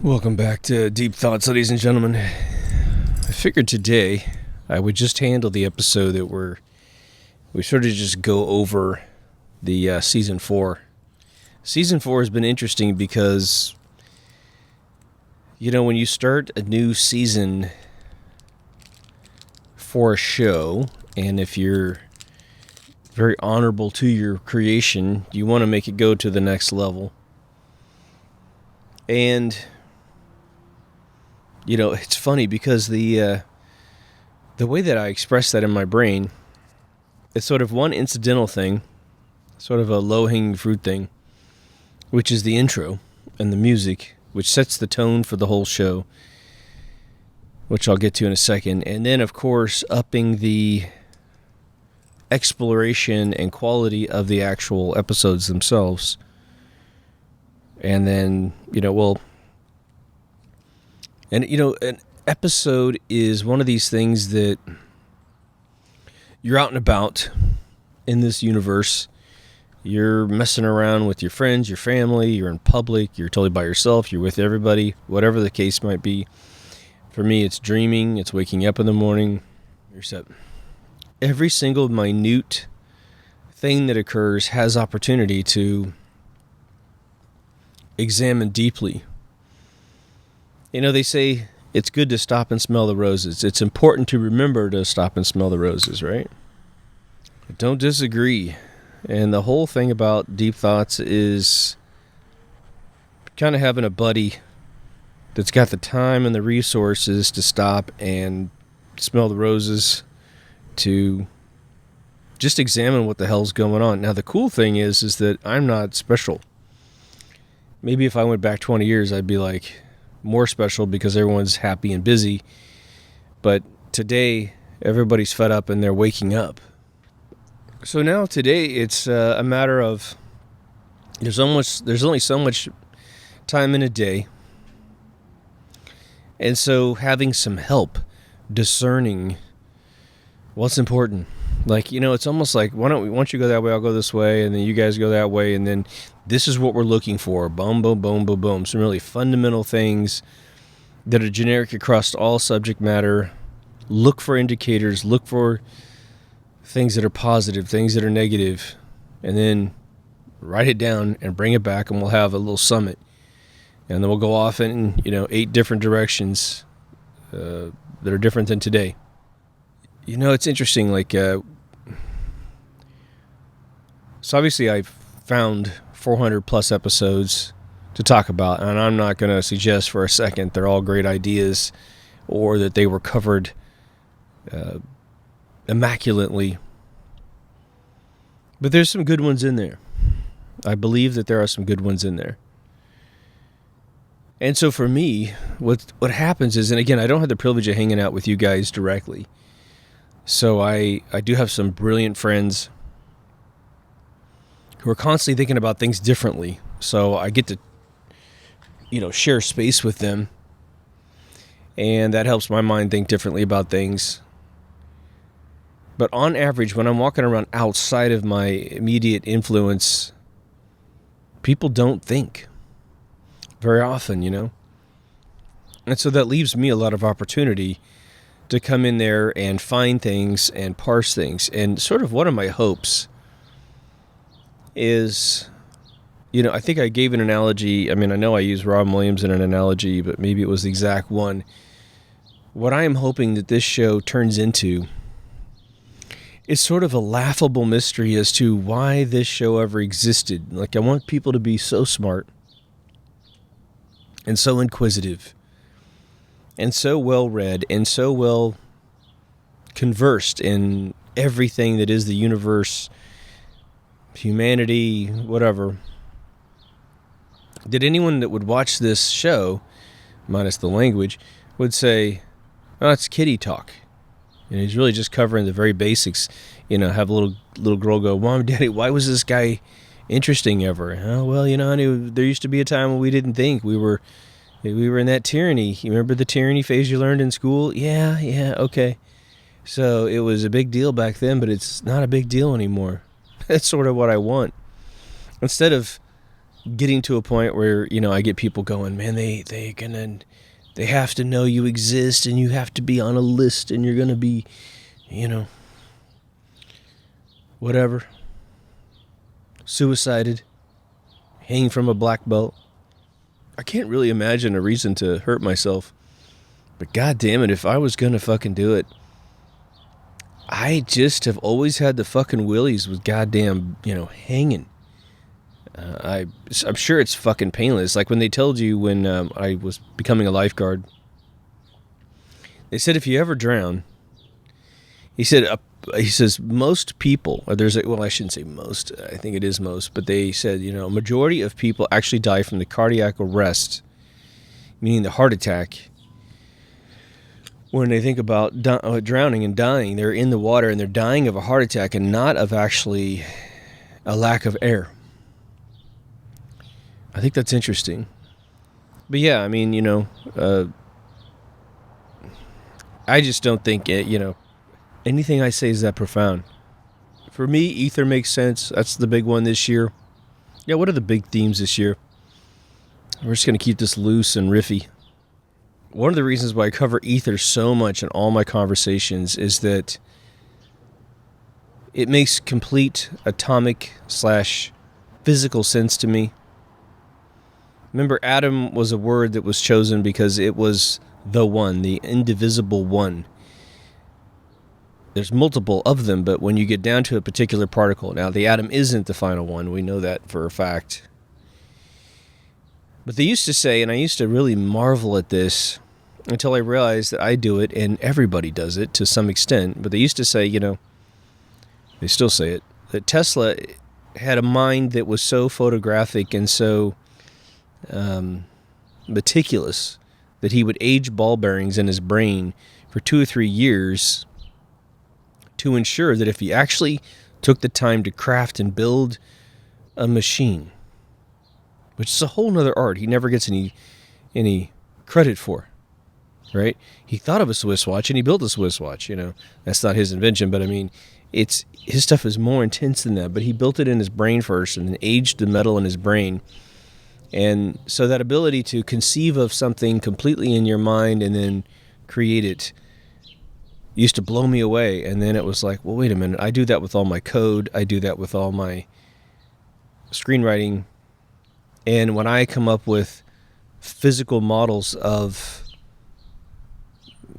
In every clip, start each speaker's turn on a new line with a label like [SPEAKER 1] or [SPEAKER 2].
[SPEAKER 1] Welcome back to Deep Thoughts, ladies and gentlemen. I figured today I would just handle the episode that we sort of just go over the season 4. Season 4 has been interesting because, when you start a new season for a show, and if you're very honorable to your creation, you want to make it go to the next level. And it's funny because the way that I express that in my brain, it's sort of one incidental thing, sort of a low-hanging fruit thing, which is the intro and the music, which sets the tone for the whole show, which I'll get to in a second. And then, of course, upping the exploration and quality of the actual episodes themselves. And then, an episode is one of these things that you're out and about in this universe. You're messing around with your friends, your family, you're in public, you're totally by yourself, you're with everybody, whatever the case might be. For me, it's dreaming, it's waking up in the morning. You're set. Every single minute thing that occurs has opportunity to examine deeply. They say it's good to stop and smell the roses. It's important to remember to stop and smell the roses, right? I don't disagree. And the whole thing about Deep Thoughts is kind of having a buddy that's got the time and the resources to stop and smell the roses, to just examine what the hell's going on. Now, the cool thing is that I'm not special. Maybe if I went back 20 years, I'd be like more special because everyone's happy and busy. But today, everybody's fed up and they're waking up. So now today, it's a matter of there's only so much time in a day. And so having some help discerning what's important. It's almost like, once you go that way, I'll go this way, and then you guys go that way, and then this is what we're looking for. Boom, boom, boom, boom, boom. Some really fundamental things that are generic across all subject matter. Look for indicators. Look for things that are positive, things that are negative, and then write it down and bring it back, and we'll have a little summit. And then we'll go off in, 8 different directions that are different than today. It's interesting, so obviously I've found 400 plus episodes to talk about, and I'm not going to suggest for a second they're all great ideas or that they were covered immaculately. But there's some good ones in there. I believe that there are some good ones in there. And so for me, what happens is, and again, I don't have the privilege of hanging out with you guys directly. So I do have some brilliant friends who are constantly thinking about things differently. So I get to, share space with them. And that helps my mind think differently about things. But on average, when I'm walking around outside of my immediate influence, people don't think very often, And so that leaves me a lot of opportunity to come in there and find things and parse things. And sort of one of my hopes is, I think I gave an analogy. I mean, I know I used Robin Williams in an analogy, but maybe it was the exact one. What I am hoping that this show turns into is sort of a laughable mystery as to why this show ever existed. I want people to be so smart and so inquisitive and so well read and so well conversed in everything that is the universe, humanity, whatever, that anyone that would watch this show, minus the language, would say, oh, it's kiddie talk. And he's really just covering the very basics. Have a little girl go, Mom, Daddy, why was this guy interesting ever? Oh, well, honey, there used to be a time when we didn't think. We were in that tyranny. You remember the tyranny phase you learned in school? Yeah, okay. So it was a big deal back then, but it's not a big deal anymore. That's sort of what I want. Instead of getting to a point where, I get people going, man, they have to know you exist, and you have to be on a list, and you're going to be, whatever, suicided, hanging from a black belt. I can't really imagine a reason to hurt myself. But god damn it, if I was going to fucking do it, I just have always had the fucking willies with goddamn, hanging. I'm sure it's fucking painless. Like when they told you when I was becoming a lifeguard, they said if you ever drown, he says most people, or I shouldn't say most, I think it is most, but they said, a majority of people actually die from the cardiac arrest, meaning the heart attack. When they think about drowning and dying, they're in the water and they're dying of a heart attack and not of actually a lack of air. I think that's interesting. But yeah, I mean, I just don't think anything I say is that profound. For me, ether makes sense. That's the big one this year. Yeah, what are the big themes this year? We're just going to keep this loose and riffy. One of the reasons why I cover ether so much in all my conversations is that it makes complete atomic / physical sense to me. Remember, atom was a word that was chosen because it was the one, the indivisible one. There's multiple of them, but when you get down to a particular particle, now the atom isn't the final one, we know that for a fact. But they used to say, and I used to really marvel at this until I realized that I do it and everybody does it to some extent, but they used to say, they still say it, that Tesla had a mind that was so photographic and so meticulous that he would age ball bearings in his brain for 2 or 3 years to ensure that if he actually took the time to craft and build a machine, which is a whole nother art he never gets any credit for, right? He thought of a Swiss watch and he built a Swiss watch, That's not his invention, but I mean, his stuff is more intense than that, but he built it in his brain first and then aged the metal in his brain. And so that ability to conceive of something completely in your mind and then create it used to blow me away. And then it was like, well, wait a minute. I do that with all my code. I do that with all my screenwriting. And when I come up with physical models of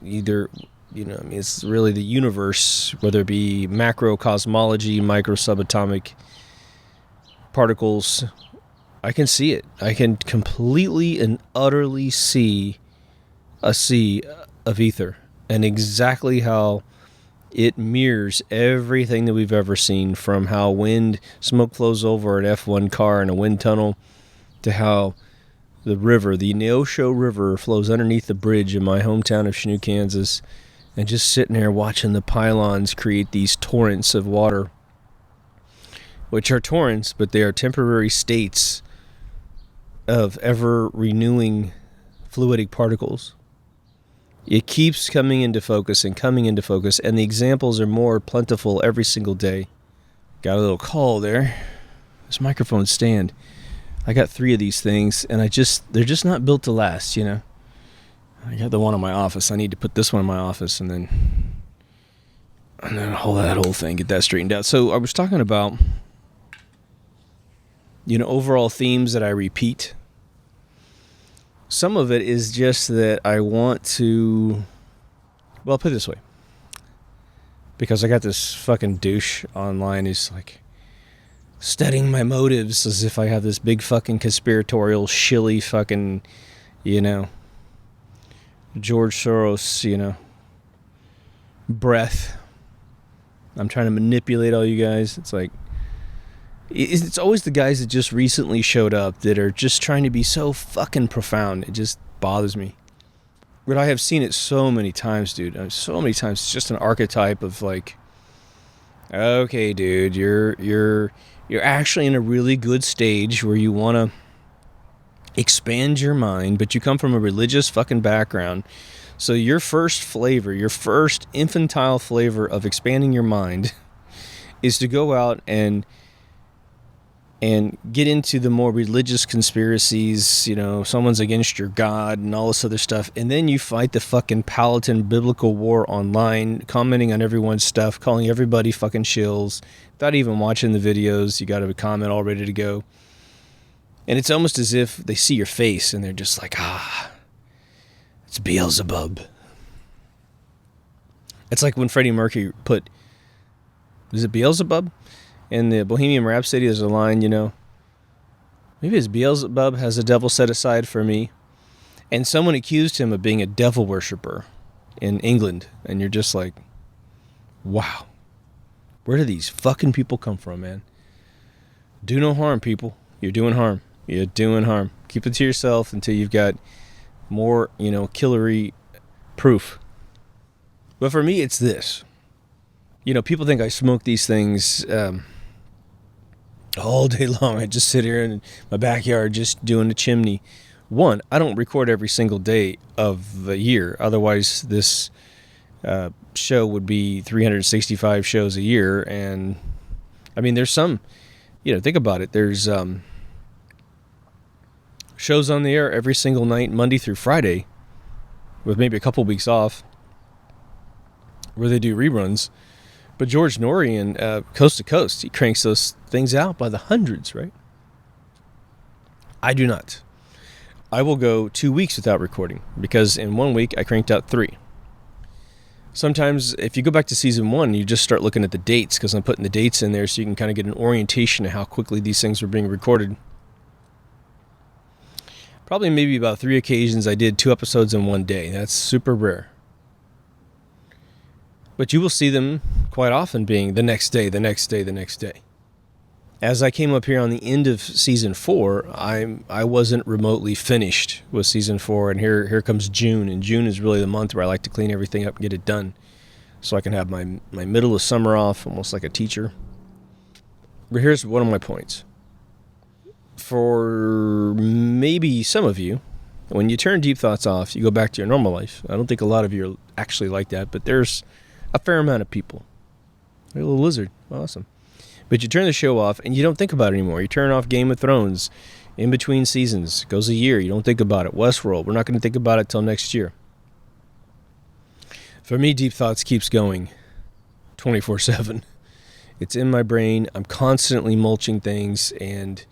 [SPEAKER 1] either, it's really the universe, whether it be macrocosmology, micro subatomic particles, I can see it. I can completely and utterly see a sea of ether and exactly how it mirrors everything that we've ever seen, from how smoke flows over an F1 car in a wind tunnel to how the river, the Neosho River, flows underneath the bridge in my hometown of Chanute, Kansas, and just sitting there watching the pylons create these torrents of water, which are torrents, but they are temporary states of ever-renewing fluidic particles. It keeps coming into focus, and the examples are more plentiful every single day. Got a little call there. This microphone stand. I got 3 of these things, and they're just not built to last, I got the one in my office. I need to put this one in my office, and then that whole thing, get that straightened out. So I was talking about overall themes that I repeat. Some of it is just that I want to, well, I'll put it this way. Because I got this fucking douche online who's like studying my motives as if I have this big fucking conspiratorial, shilly fucking, George Soros, breath. I'm trying to manipulate all you guys. It's like, it's always the guys that just recently showed up that are just trying to be so fucking profound. It just bothers me. But I have seen it so many times, dude. So many times. It's just an archetype of like, okay, dude, you're actually in a really good stage where you want to expand your mind, but you come from a religious fucking background. So your first infantile flavor of expanding your mind is to go out and and get into the more religious conspiracies, you know, someone's against your God and all this other stuff. And then you fight the fucking Paladin biblical war online, commenting on everyone's stuff, calling everybody fucking shills, without even watching the videos. You got a comment all ready to go. And it's almost as if they see your face and they're just like, it's Beelzebub. It's like when Freddie Mercury put, is it Beelzebub? In the Bohemian Rhapsody, there's a line, you know, maybe it's Beelzebub has a devil set aside for me. And someone accused him of being a devil worshiper in England. And you're just like, wow, where do these fucking people come from, man? Do no harm, people. You're doing harm. You're doing harm. Keep it to yourself until you've got more, you know, killery proof. But for me, it's this. You know, people think I smoke these things all day long. I just sit here in my backyard just doing a chimney. One, I don't record every single day of the year. Otherwise, this show would be 365 shows a year. And, I mean, there's some, you know, think about it. There's shows on the air every single night, Monday through Friday, with maybe a couple weeks off, where they do reruns. But George Norian, Coast to Coast, he cranks those things out by the hundreds, right? I do not. I will go 2 weeks without recording because in 1 week I cranked out 3. Sometimes if you go back to season 1, you just start looking at the dates because I'm putting the dates in there so you can kind of get an orientation of how quickly these things were being recorded. Probably maybe about 3 occasions I did 2 episodes in 1 day. That's super rare. But you will see them quite often being the next day, the next day, the next day. As I came up here on the end of season 4, I wasn't remotely finished with season 4, and here comes June, and June is really the month where I like to clean everything up and get it done, so I can have my middle of summer off, almost like a teacher. But here's one of my points. For maybe some of you, when you turn Deep Thoughts off, you go back to your normal life. I don't think a lot of you are actually like that, but there's a fair amount of people. A little lizard. Awesome. But you turn the show off and you don't think about it anymore. You turn off Game of Thrones in between seasons. It goes a year. You don't think about it. Westworld. We're not going to think about it till next year. For me, Deep Thoughts keeps going 24/7. It's in my brain. I'm constantly mulching things, and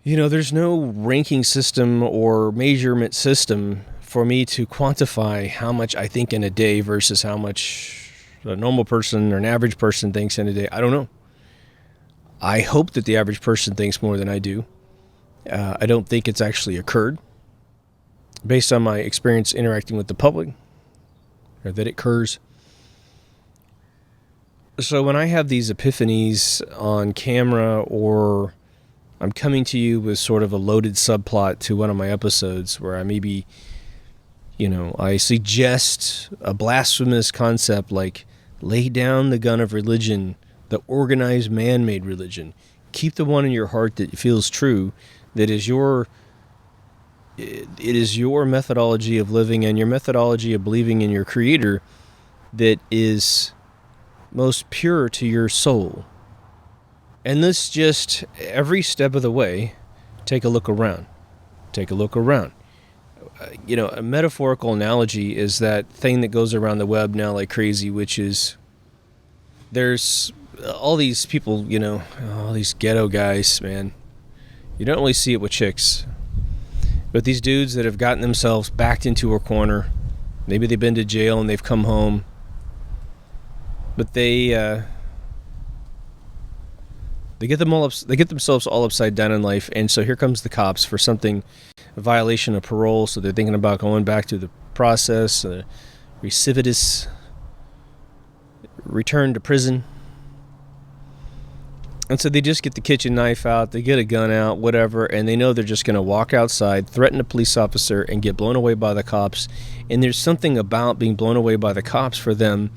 [SPEAKER 1] you know, there's no ranking system or measurement system for me to quantify how much I think in a day versus how much a normal person or an average person thinks in a day. I don't know. I hope that the average person thinks more than I do. I don't think it's actually occurred based on my experience interacting with the public, or that it occurs. So when I have these epiphanies on camera, or I'm coming to you with sort of a loaded subplot to one of my episodes where I maybe, you know, I suggest a blasphemous concept like lay down the gun of religion, the organized man-made religion. Keep the one in your heart that feels true, that is it is your methodology of living and your methodology of believing in your Creator that is most pure to your soul. And this just, every step of the way, take a look around. Take a look around. You know, a metaphorical analogy is that thing that goes around the web now like crazy, which is there's all these people, you know, all these ghetto guys, man. You don't really see it with chicks. But these dudes that have gotten themselves backed into a corner, maybe they've been to jail and they've come home, but they get themselves all upside down in life, and so here comes the cops for something, a violation of parole. So they're thinking about going back through the process, recidivist return to prison. And so they just get the kitchen knife out, they get a gun out, whatever, and they know they're just going to walk outside, threaten a police officer, and get blown away by the cops. And there's something about being blown away by the cops for them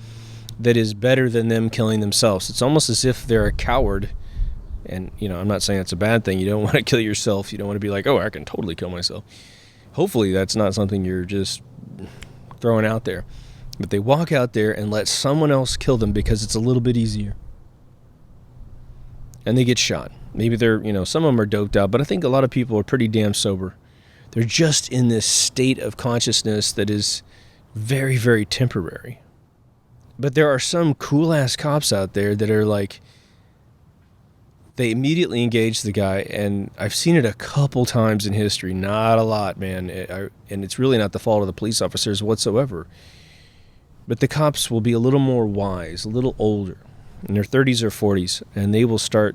[SPEAKER 1] that is better than them killing themselves. It's almost as if they're a coward. And, you know, I'm not saying it's a bad thing. You don't want to kill yourself. You don't want to be like, oh, I can totally kill myself. Hopefully that's not something you're just throwing out there. But they walk out there and let someone else kill them because it's a little bit easier. And they get shot. Maybe they're, some of them are doped out, but I think a lot of people are pretty damn sober. They're just in this state of consciousness that is very, very temporary. But there are some cool-ass cops out there that are like, they immediately engage the guy, and I've seen it a couple times in history. Not a lot, man. And it's really not the fault of the police officers whatsoever. But the cops will be a little more wise, a little older, in their 30s or 40s, and they will start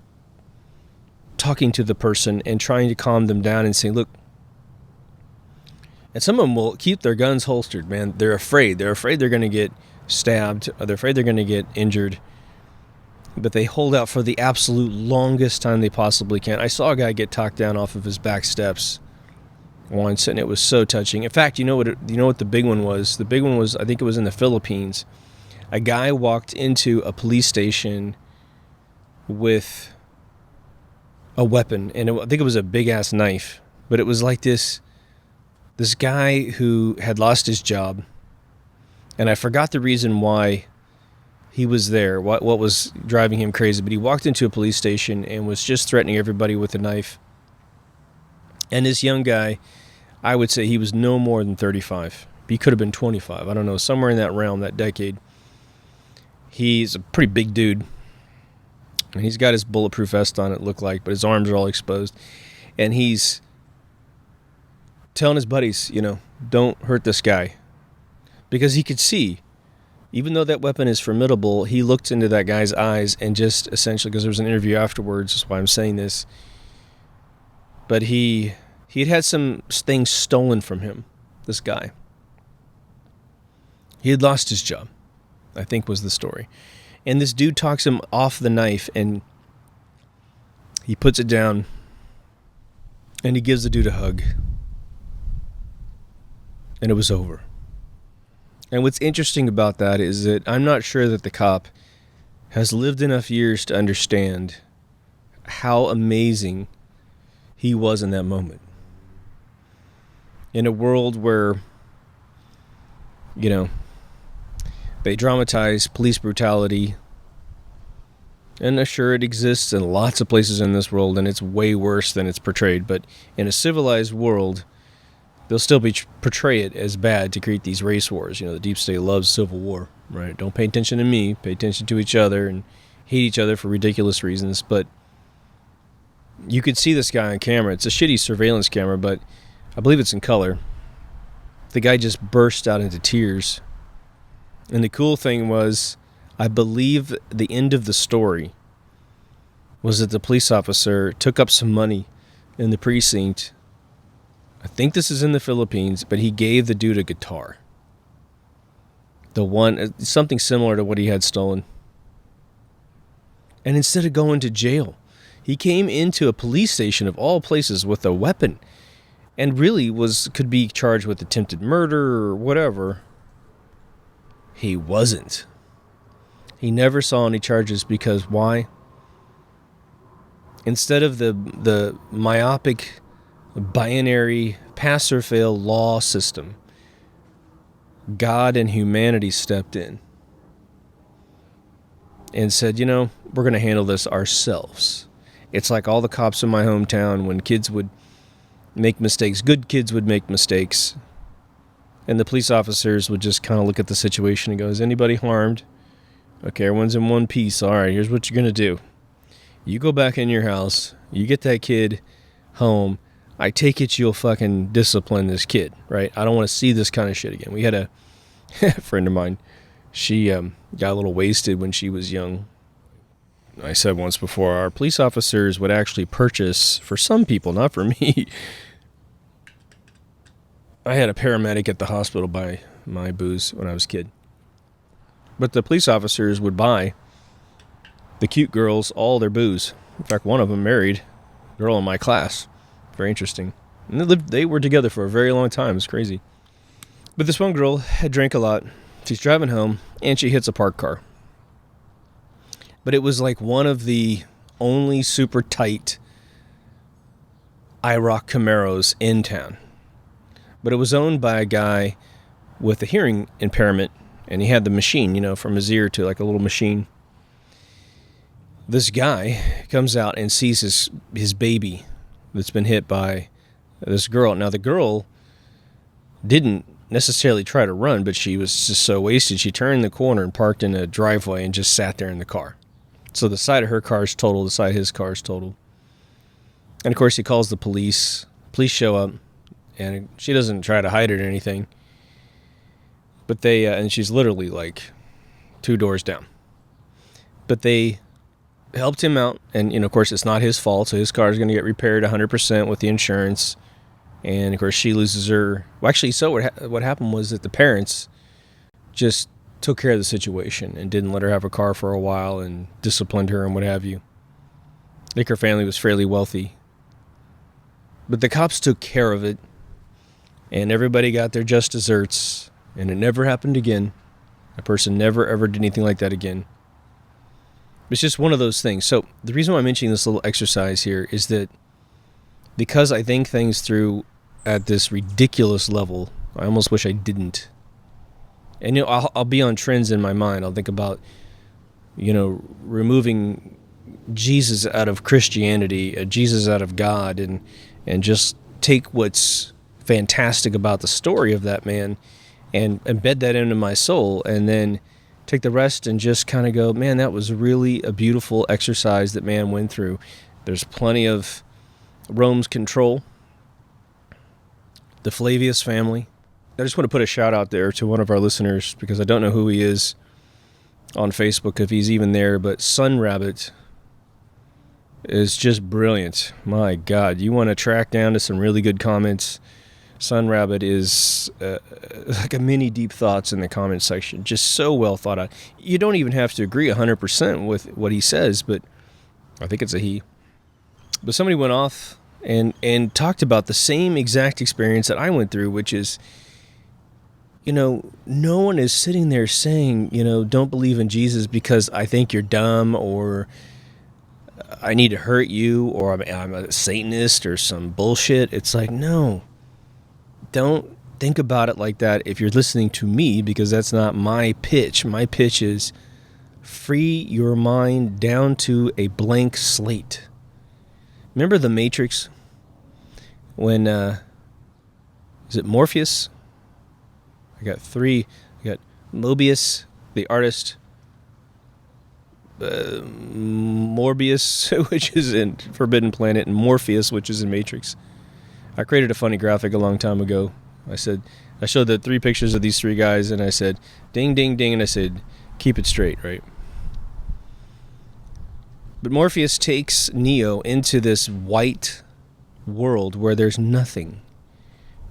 [SPEAKER 1] talking to the person and trying to calm them down and saying, look, and some of them will keep their guns holstered, man. They're afraid. They're afraid they're going to get stabbed, or they're afraid they're going to get injured. But they hold out for the absolute longest time they possibly can. I saw a guy get talked down off of his back steps once, and it was so touching. In fact, you know what the big one was? The big one was, I think it was in the Philippines. A guy walked into a police station with a weapon, and I think it was a big-ass knife. But it was like this guy who had lost his job, and I forgot the reason why he was there, what was driving him crazy, but he walked into a police station and was just threatening everybody with a knife. And this young guy, I would say he was no more than 35. He could have been 25. I don't know, somewhere in that realm, that decade. He's a pretty big dude. And he's got his bulletproof vest on, it looked like, but his arms are all exposed. And he's telling his buddies, don't hurt this guy. Because he could see, even though that weapon is formidable, he looked into that guy's eyes and just essentially, because there was an interview afterwards, that's why I'm saying this, but he'd had some things stolen from him, this guy. He had lost his job, I think was the story. And this dude talks him off the knife, and he puts it down, and he gives the dude a hug. And it was over. And what's interesting about that is that I'm not sure that the cop has lived enough years to understand how amazing he was in that moment. In a world where, they dramatize police brutality, and sure, it exists in lots of places in this world, and it's way worse than it's portrayed, but in a civilized world, they'll still portray it as bad to create these race wars. The deep state loves civil war, right? Don't pay attention to me, pay attention to each other, and hate each other for ridiculous reasons. But you could see this guy on camera. It's a shitty surveillance camera, but I believe it's in color. The guy just burst out into tears. And the cool thing was, I believe the end of the story was that the police officer took up some money in the precinct. I think this is in the Philippines, but he gave the dude a guitar. Something similar to what he had stolen. And instead of going to jail, he came into a police station of all places with a weapon, and really could be charged with attempted murder or whatever. He wasn't. He never saw any charges because why? Instead of the myopic binary pass or fail law system, God and humanity stepped in and said, we're going to handle this ourselves. It's like all the cops in my hometown, when kids would make mistakes, good kids would make mistakes, and the police officers would just kind of look at the situation and go, is anybody harmed? Okay, everyone's in one piece. All right, here's what you're going to do. You go back in your house, you get that kid home, I take it you'll fucking discipline this kid, right? I don't want to see this kind of shit again. We had a friend of mine. She got a little wasted when she was young. I said once before, our police officers would actually purchase, for some people, not for me. I had a paramedic at the hospital buy my booze when I was a kid. But the police officers would buy the cute girls all their booze. In fact, one of them married a girl in my class. Very interesting. And they were together for a very long time. It's crazy. But this one girl had drank a lot. She's driving home, and she hits a parked car. But it was like one of the only super tight IROC Camaros in town. But it was owned by a guy with a hearing impairment, and he had the machine, from his ear to like a little machine. this guy comes out and sees his baby that's been hit by this girl. Now, the girl didn't necessarily try to run, but she was just so wasted. She turned the corner and parked in a driveway and just sat there in the car. So the side of her car is totaled, the side of his car is totaled. And, of course, he calls the police. Police show up, and she doesn't try to hide it or anything. But they, and she's literally like 2 doors down. But they helped him out, and, of course, it's not his fault, so his car is going to get repaired 100% with the insurance. And, of course, she loses her. Well, actually, so what happened was that the parents just took care of the situation and didn't let her have a car for a while and disciplined her and what have you. I think her family was fairly wealthy. But the cops took care of it, and everybody got their just desserts, and it never happened again. A person never, ever did anything like that again. It's just one of those things. So the reason why I'm mentioning this little exercise here is that because I think things through at this ridiculous level, I almost wish I didn't. And, I'll be on trends in my mind. I'll think about, removing Jesus out of Christianity, Jesus out of God, and just take what's fantastic about the story of that man and embed that into my soul, and then take the rest and just kind of go, man, that was really a beautiful exercise that man went through. There's plenty of Rome's control, the Flavius family. I just want to put a shout out there to one of our listeners, because I don't know who he is on Facebook, if he's even there, but Sun Rabbit is just brilliant. My God, you want to track down to some really good comments. Sun Rabbit is like a mini Deep Thoughts in the comment section. Just so well thought out. You don't even have to agree 100% with what he says, but I think it's a he. But somebody went off and talked about the same exact experience that I went through, which is, no one is sitting there saying, don't believe in Jesus because I think you're dumb, or I need to hurt you, or I'm a Satanist or some bullshit. It's like, no, don't think about it like that if you're listening to me, because that's not my pitch. My pitch is free your mind down to a blank slate. Remember The Matrix? When, is it Morpheus? I got 3. I got Mobius, the artist. Morbius, which is in Forbidden Planet, and Morpheus, which is in Matrix. I created a funny graphic a long time ago. I showed the 3 pictures of these 3 guys, and I said, ding, ding, ding, and I said, keep it straight, right? But Morpheus takes Neo into this white world where there's nothing.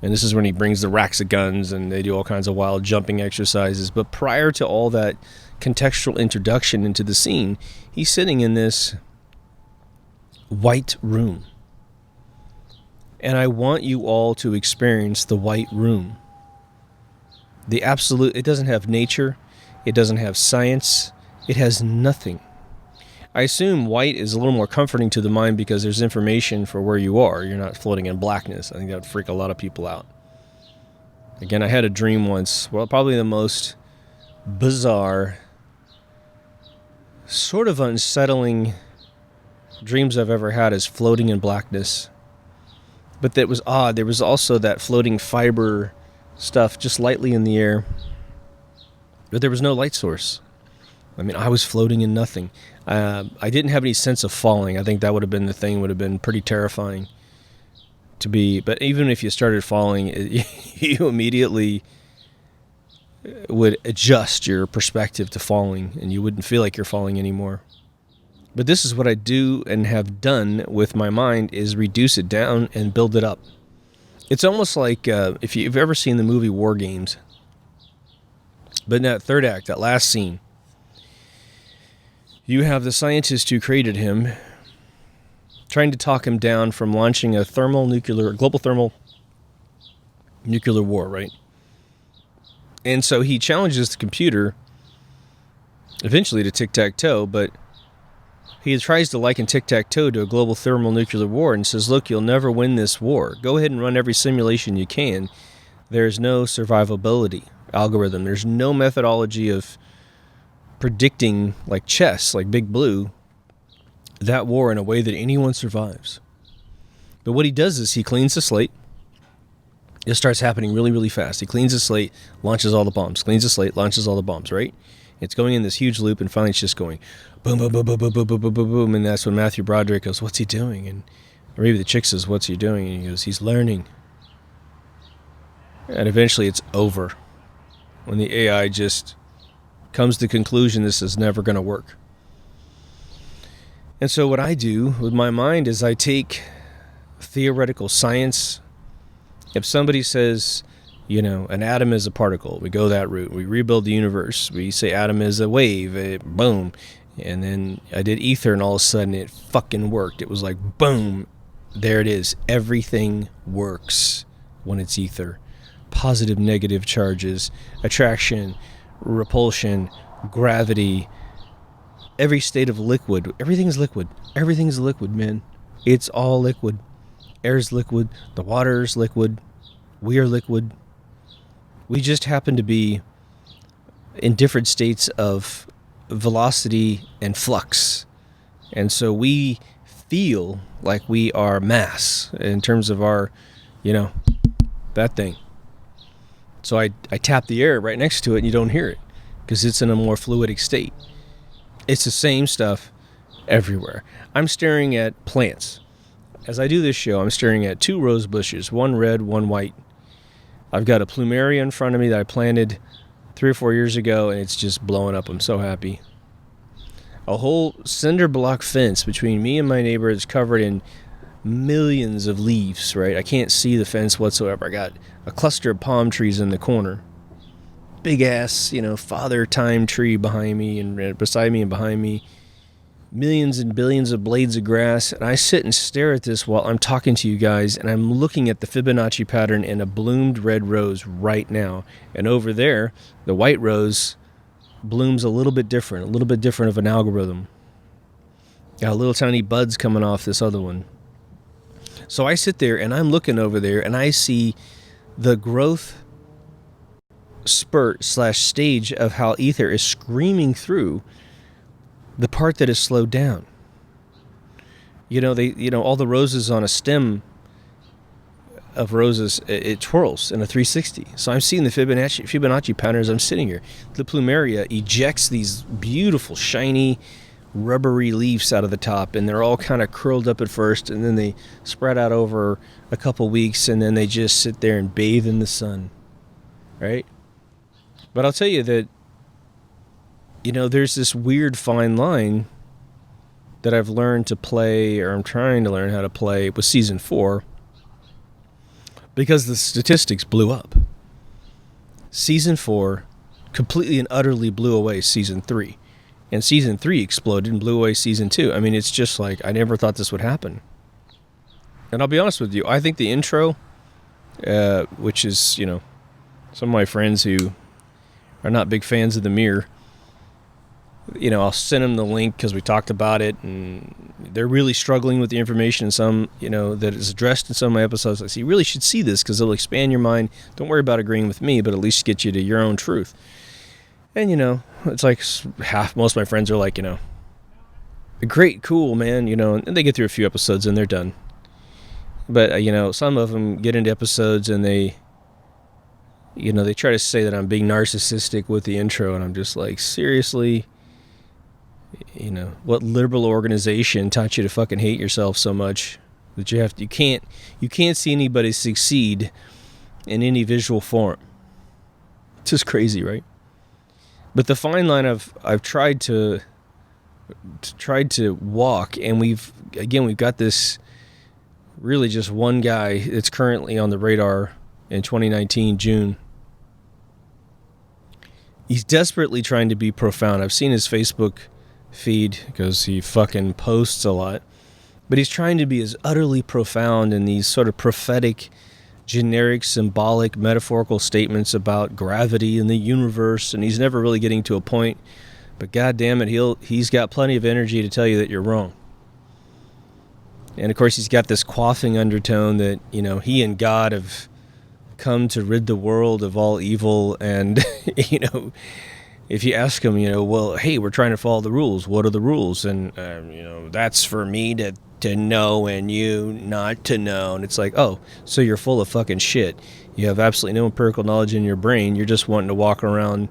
[SPEAKER 1] And this is when he brings the racks of guns, and they do all kinds of wild jumping exercises. But prior to all that contextual introduction into the scene, he's sitting in this white room. And I want you all to experience the white room. It doesn't have nature. It doesn't have science. It has nothing. I assume white is a little more comforting to the mind because there's information for where you are. You're not floating in blackness. I think that would freak a lot of people out. Again, I had a dream once. Well, probably the most bizarre, sort of unsettling dreams I've ever had is floating in blackness. But that was odd. There was also that floating fiber stuff just lightly in the air. But there was no light source. I was floating in nothing. I didn't have any sense of falling. I think that would have been the thing, would have been pretty terrifying to be. But even if you started falling, you immediately would adjust your perspective to falling, and you wouldn't feel like you're falling anymore. But this is what I do and have done with my mind, is reduce it down and build it up. It's almost like if you've ever seen the movie War Games, but in that third act, that last scene, you have the scientist who created him trying to talk him down from launching a global thermal nuclear war, right? And so he challenges the computer eventually to tic-tac-toe, but he tries to liken tic-tac-toe to a global thermonuclear war and says, look, you'll never win this war. Go ahead and run every simulation you can. There's no survivability algorithm. There's no methodology of predicting, like chess, like Big Blue, that war in a way that anyone survives. But what he does is he cleans the slate. It starts happening really, really fast. He cleans the slate, launches all the bombs. Cleans the slate, launches all the bombs, right? It's going in this huge loop, and finally it's just going boom, boom, boom, boom, boom, boom, boom, boom, boom, boom. And that's when Matthew Broderick goes, what's he doing? And or maybe the chick says, what's he doing? And he goes, he's learning. And eventually it's over. When the AI just comes to the conclusion this is never going to work. And so what I do with my mind is I take theoretical science. If somebody says, an atom is a particle, we go that route. We rebuild the universe. We say atom is a wave, boom. And then I did ether, and all of a sudden it fucking worked. It was like, boom, there it is. Everything works when it's ether. Positive, negative charges, attraction, repulsion, gravity, every state of liquid. Everything's liquid. Everything's liquid, man. It's all liquid. Air's liquid. The water's liquid. We are liquid. We just happen to be in different states of velocity and flux. And so we feel like we are mass in terms of our, that thing. So I tap the air right next to it and you don't hear it because it's in a more fluidic state. It's the same stuff everywhere. I'm staring at plants. As I do this show, I'm staring at 2 rose bushes, one red, one white. I've got a plumeria in front of me that I planted 3 or 4 years ago, and it's just blowing up. I'm so happy. A whole cinder block fence between me and my neighbor is covered in millions of leaves, right? I can't see the fence whatsoever. I got a cluster of palm trees in the corner. Big ass, father time tree behind me and beside me and behind me. Millions and billions of blades of grass. And I sit and stare at this while I'm talking to you guys, and I'm looking at the Fibonacci pattern in a bloomed red rose right now. And over there, the white rose blooms a little bit different of an algorithm. Got little tiny buds coming off this other one. So I sit there and I'm looking over there and I see the growth spurt / stage of how ether is screaming through the part that is slowed down. All the roses on a stem of roses, it twirls in a 360. So I'm seeing the Fibonacci pattern as I'm sitting here. The plumeria ejects these beautiful, shiny, rubbery leaves out of the top, and they're all kind of curled up at first, and then they spread out over a couple weeks, and then they just sit there and bathe in the sun, right? But I'll tell you that, there's this weird fine line that I've learned to play, or I'm trying to learn how to play with season 4, because the statistics blew up. Season 4 completely and utterly blew away season 3. And season 3 exploded and blew away season 2. I mean, it's just like, I never thought this would happen. And I'll be honest with you, I think the intro, which is, some of my friends who are not big fans of the mirror, I'll send them the link because we talked about it, and they're really struggling with the information in some, that is addressed in some of my episodes. I say, you really should see this because it'll expand your mind. Don't worry about agreeing with me, but at least get you to your own truth. And, it's like most of my friends are like, great, cool, man, and they get through a few episodes and they're done. But, some of them get into episodes and they try to say that I'm being narcissistic with the intro, and I'm just like, seriously? What liberal organization taught you to fucking hate yourself so much that you can't see anybody succeed in any visual form? It's just crazy, right? But the fine line I've tried to walk, and we've got this really just one guy that's currently on the radar in 2019 June. He's desperately trying to be profound. I've seen his Facebook feed because he fucking posts a lot, but he's trying to be as utterly profound in these sort of prophetic, generic, symbolic, metaphorical statements about gravity and the universe, and he's never really getting to a point. But God damn it, he's got plenty of energy to tell you that you're wrong. And of course, he's got this quaffing undertone that he and God have come to rid the world of all evil, and if you ask them, well, hey, we're trying to follow the rules. What are the rules? And, that's for me to know and you not to know. And it's like, oh, so you're full of fucking shit. You have absolutely no empirical knowledge in your brain. You're just wanting to walk around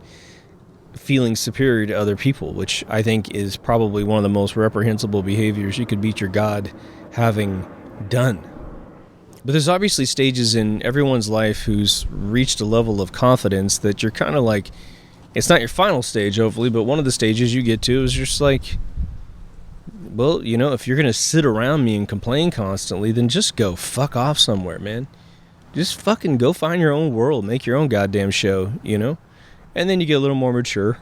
[SPEAKER 1] feeling superior to other people, which I think is probably one of the most reprehensible behaviors you could beat your God having done. But there's obviously stages in everyone's life who's reached a level of confidence that you're kind of like, it's not your final stage, hopefully, but one of the stages you get to is just like, well, if you're going to sit around me and complain constantly, then just go fuck off somewhere, man. Just fucking go find your own world, make your own goddamn show, And then you get a little more mature.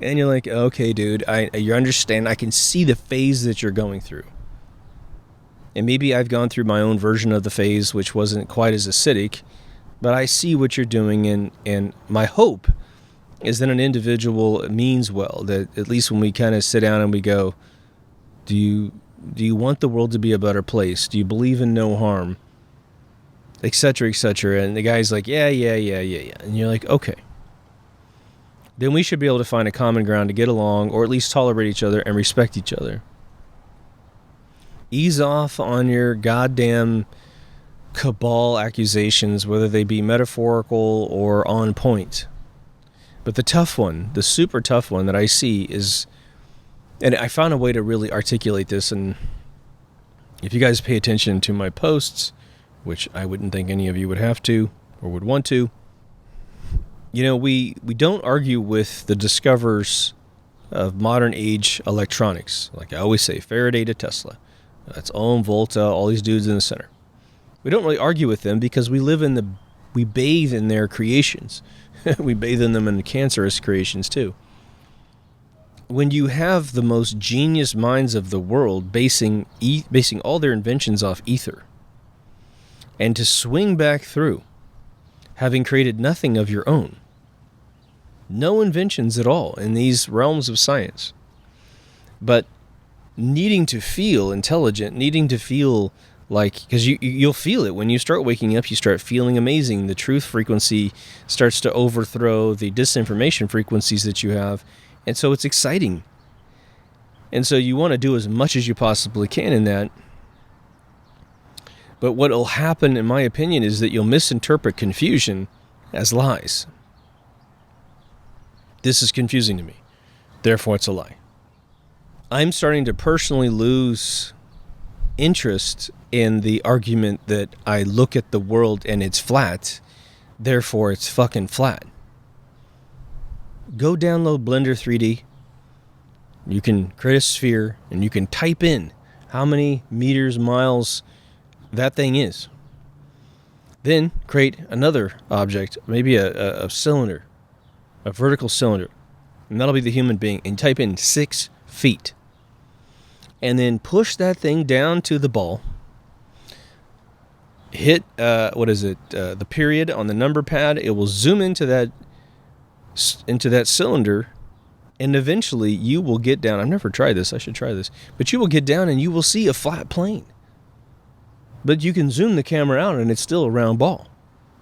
[SPEAKER 1] And you're like, okay, dude, you understand. I can see the phase that you're going through. And maybe I've gone through my own version of the phase, which wasn't quite as acidic, but I see what you're doing. And my hope is that an individual means well, that at least when we kind of sit down and we go, do you want the world to be a better place? Do you believe in no harm? Et cetera, et cetera. And the guy's like, yeah. And you're like, okay. Then we should be able to find a common ground to get along, or at least tolerate each other and respect each other. Ease off on your goddamn cabal accusations, whether they be metaphorical or on point. But the tough one, the super tough one that I see is, and I found a way to really articulate this, and if you guys pay attention to my posts, which I wouldn't think any of you would have to or would want to, we don't argue with the discoverers of modern age electronics. Like I always say, Faraday to Tesla. That's Ohm, Volta, all these dudes in the center. We don't really argue with them because we bathe in their creations. We bathe in them in cancerous creations too. When you have the most genius minds of the world basing all their inventions off ether, and to swing back through, having created nothing of your own, no inventions at all in these realms of science, but needing to feel intelligent, needing to feel like, because you'll feel it when you start waking up, you start feeling amazing. The truth frequency starts to overthrow the disinformation frequencies that you have. And so it's exciting. And so you want to do as much as you possibly can in that. But what will happen, in my opinion, is that you'll misinterpret confusion as lies. This is confusing to me. Therefore, it's a lie. I'm starting to personally lose interest in the argument that I look at the world and it's flat, therefore it's fucking flat. Go download Blender 3D. You can create a sphere and you can type in how many meters, miles that thing is. Then create another object, maybe a cylinder, a vertical cylinder, and that'll be the human being, and type in 6 feet. And then push that thing down to the ball. Hit, the period on the number pad. It will zoom into that cylinder, and eventually you will get down. I've never tried this. I should try this. But you will get down and you will see a flat plane. But you can zoom the camera out and it's still a round ball.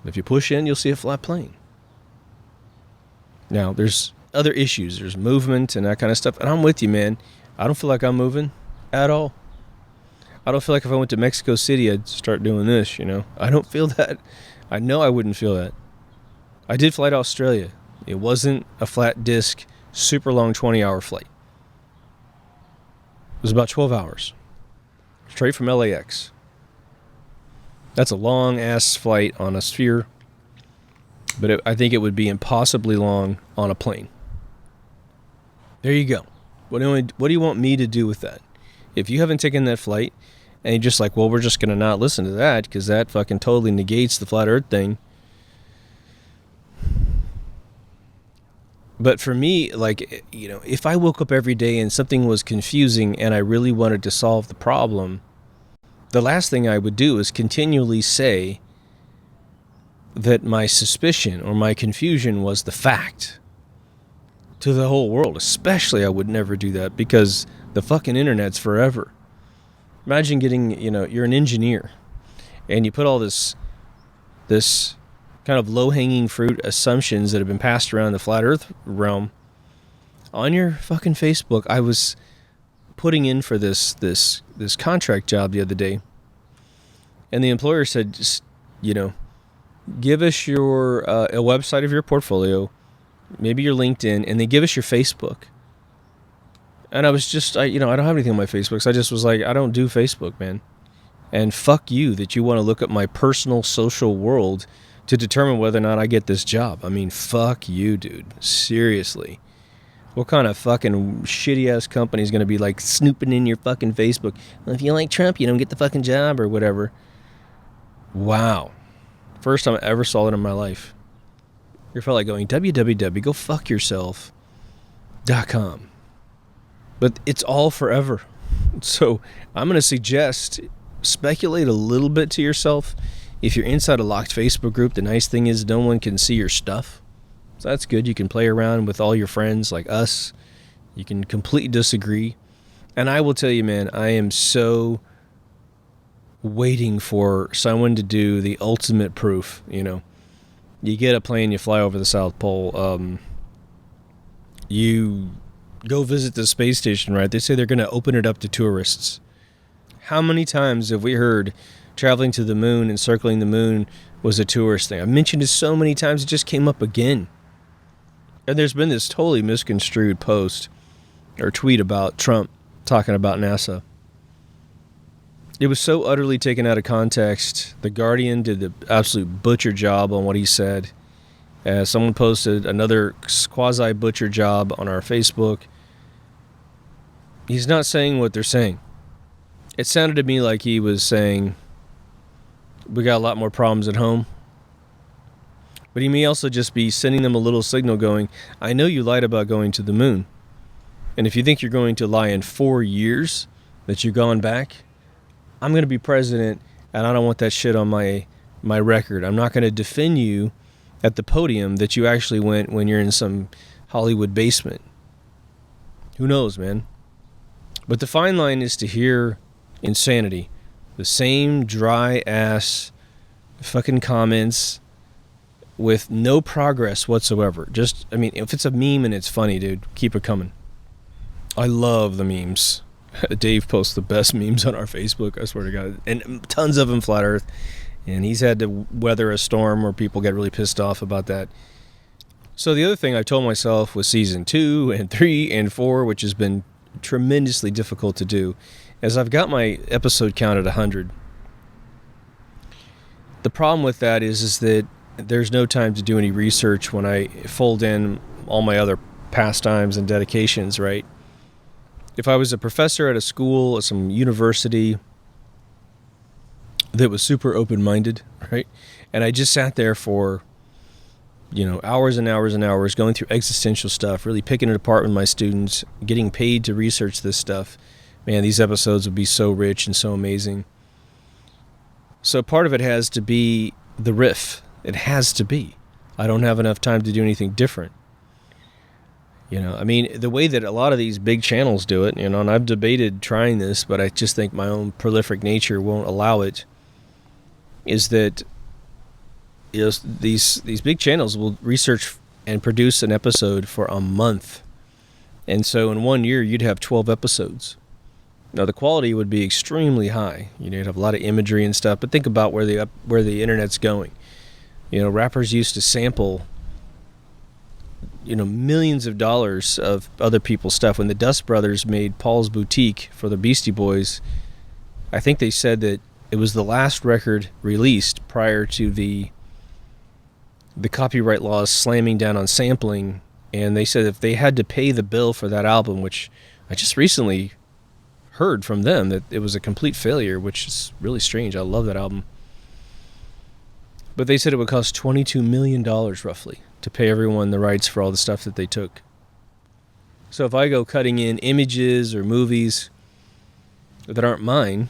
[SPEAKER 1] If you push in, you'll see a flat plane. Now, there's other issues. There's movement and that kind of stuff. And I'm with you, man. I don't feel like I'm moving at all. I don't feel like if I went to Mexico City, I'd start doing this, I don't feel that. I know I wouldn't feel that. I did fly to Australia. It wasn't a flat disc, super long 20-hour flight. It was about 12 hours. Straight from LAX. That's a long-ass flight on a sphere. But I think it would be impossibly long on a plane. There you go. What do you want me to do with that? If you haven't taken that flight, and you're just like, well, we're just going to not listen to that because that fucking totally negates the flat earth thing. But for me, if I woke up every day and something was confusing and I really wanted to solve the problem, the last thing I would do is continually say that my suspicion or my confusion was the fact to the whole world. Especially, I would never do that because the fucking internet's forever. Imagine getting, you're an engineer and you put all this kind of low-hanging fruit assumptions that have been passed around the flat earth realm on your fucking Facebook. I was putting in for this contract job the other day, and the employer said, just, give us your a website of your portfolio, maybe your LinkedIn, and then give us your Facebook. And I was just, I don't have anything on my Facebook, so I just was like, I don't do Facebook, man. And fuck you that you want to look at my personal social world to determine whether or not I get this job. I mean, fuck you, dude. Seriously. What kind of fucking shitty-ass company is going to be like snooping in your fucking Facebook? Well, if you like Trump, you don't get the fucking job or whatever. Wow. First time I ever saw it in my life. You felt like going, www.gofuckyourself.com. But it's all forever. So I'm going to suggest, speculate a little bit to yourself. If you're inside a locked Facebook group, the nice thing is no one can see your stuff. So that's good. You can play around with all your friends like us. You can completely disagree. And I will tell you, man, I am so waiting for someone to do the ultimate proof. You get a plane, you fly over the South Pole. You go visit the space station, right? They say they're going to open it up to tourists. How many times have we heard traveling to the moon and circling the moon was a tourist thing? I mentioned it so many times, it just came up again. And there's been this totally misconstrued post or tweet about Trump talking about NASA. It was so utterly taken out of context. The Guardian did the absolute butcher job on what he said. Someone posted another quasi-butcher job on our Facebook. He's not saying what they're saying. It sounded to me like he was saying, we got a lot more problems at home. But he may also just be sending them a little signal going, I know you lied about going to the moon. And if you think you're going to lie in 4 years that you've gone back, I'm going to be president, and I don't want that shit on my record. I'm not going to defend you at the podium that you actually went when you're in some Hollywood basement. Who knows, man? But the fine line is to hear insanity. The same dry-ass fucking comments with no progress whatsoever. Just, if it's a meme and it's funny, dude, keep it coming. I love the memes. Dave posts the best memes on our Facebook, I swear to God. And tons of them flat earth. And he's had to weather a storm where people get really pissed off about that. So the other thing I told myself was season 2 and 3 and 4, which has been tremendously difficult to do, is I've got my episode count at 100. The problem with that is that there's no time to do any research when I fold in all my other pastimes and dedications, right? If I was a professor at a school, at some university that was super open-minded, right? And I just sat there for, hours and hours and hours going through existential stuff, really picking it apart with my students, getting paid to research this stuff. Man, these episodes would be so rich and so amazing. So part of it has to be the riff. It has to be. I don't have enough time to do anything different. The way that a lot of these big channels do it, and I've debated trying this, but I just think my own prolific nature won't allow it, is that these big channels will research and produce an episode for a month. And so in 1 year, you'd have 12 episodes. Now, the quality would be extremely high. You'd have a lot of imagery and stuff, but think about where the internet's going. Rappers used to sample, millions of dollars of other people's stuff. When the Dust Brothers made Paul's Boutique for the Beastie Boys, I think they said that it was the last record released prior to the copyright laws slamming down on sampling. And they said if they had to pay the bill for that album, which I just recently heard from them that it was a complete failure, which is really strange. I love that album. But they said it would cost $22 million roughly to pay everyone the rights for all the stuff that they took. So if I go cutting in images or movies that aren't mine,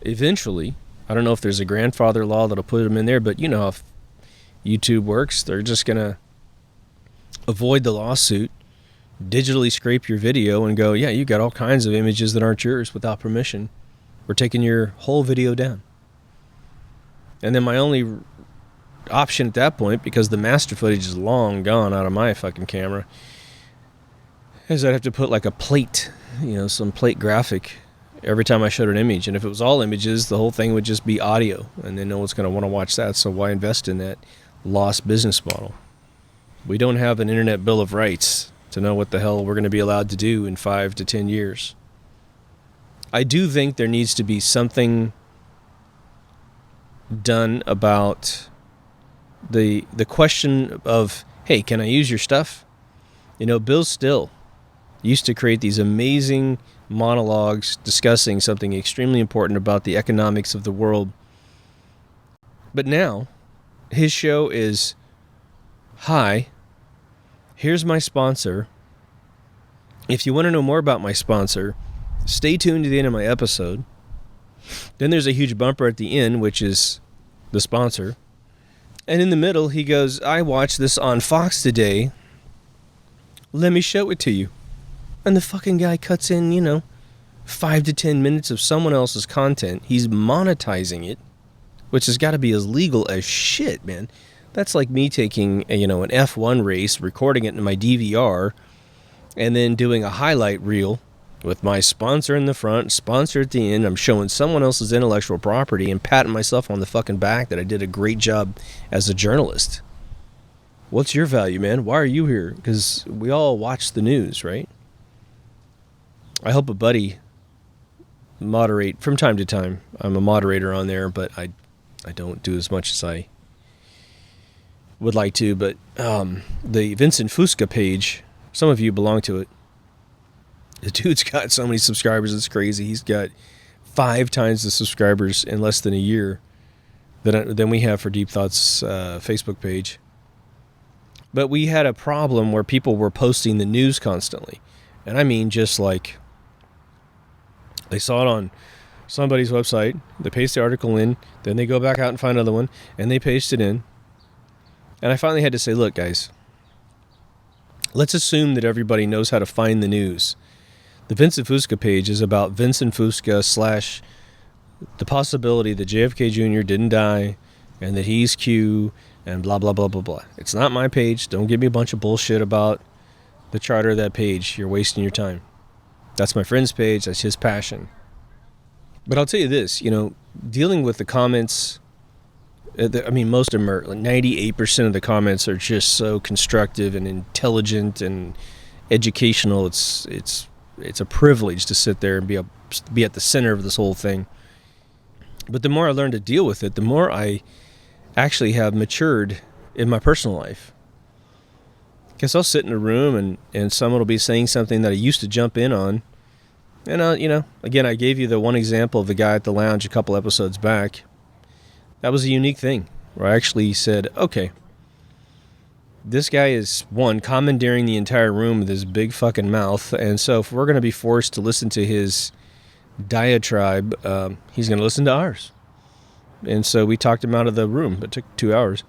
[SPEAKER 1] eventually, I don't know if there's a grandfather law that'll put them in there, but you know how YouTube works. They're just going to avoid the lawsuit, digitally scrape your video and go, yeah, you got all kinds of images that aren't yours without permission. We're taking your whole video down. And then my only option at that point, because the master footage is long gone out of my fucking camera, is I'd have to put like a plate, some plate graphic every time I showed an image. And if it was all images, the whole thing would just be audio, and then no one's going to want to watch that. So why invest in that lost business model? We don't have an internet bill of rights to know what the hell we're going to be allowed to do in 5 to 10 years. I do think there needs to be something done about the question of, hey, can I use your stuff? Bill Still used to create these amazing monologues discussing something extremely important about the economics of the world. But now, his show is, hi, here's my sponsor. If you want to know more about my sponsor, stay tuned to the end of my episode. Then there's a huge bumper at the end, which is the sponsor. And in the middle, he goes, I watched this on Fox today. Let me show it to you. And the fucking guy cuts in, 5 to 10 minutes of someone else's content. He's monetizing it, which has got to be as legal as shit, man. That's like me taking, an F1 race, recording it in my DVR, and then doing a highlight reel with my sponsor in the front, sponsor at the end. I'm showing someone else's intellectual property and patting myself on the fucking back that I did a great job as a journalist. What's your value, man? Why are you here? Because we all watch the news, right? I help a buddy moderate from time to time. I'm a moderator on there, but I don't do as much as I would like to. But the Vincent Fusca page, some of you belong to it. The dude's got so many subscribers, it's crazy. He's got 5 times the subscribers in less than a year than we have for Deep Thoughts Facebook page. But we had a problem where people were posting the news constantly. And I mean just like they saw it on somebody's website, they paste the article in, then they go back out and find another one, and they paste it in. And I finally had to say, look, guys, let's assume that everybody knows how to find the news. The Vincent Fusca page is about Vincent Fusca / the possibility that JFK Jr. didn't die and that he's Q and blah, blah, blah, blah, blah. It's not my page. Don't give me a bunch of bullshit about the charter of that page. You're wasting your time. That's my friend's page. That's his passion. But I'll tell you this, dealing with the comments, most of them are, 98% of the comments are just so constructive and intelligent and educational. It's a privilege to sit there and be at the center of this whole thing. But the more I learn to deal with it, the more I actually have matured in my personal life. Because I'll sit in a room and someone will be saying something that I used to jump in on. And, again, I gave you the one example of the guy at the lounge a couple episodes back. That was a unique thing where I actually said, okay, this guy is, one, commandeering the entire room with his big fucking mouth. And so if we're going to be forced to listen to his diatribe, he's going to listen to ours. And so we talked him out of the room. It took 2 hours.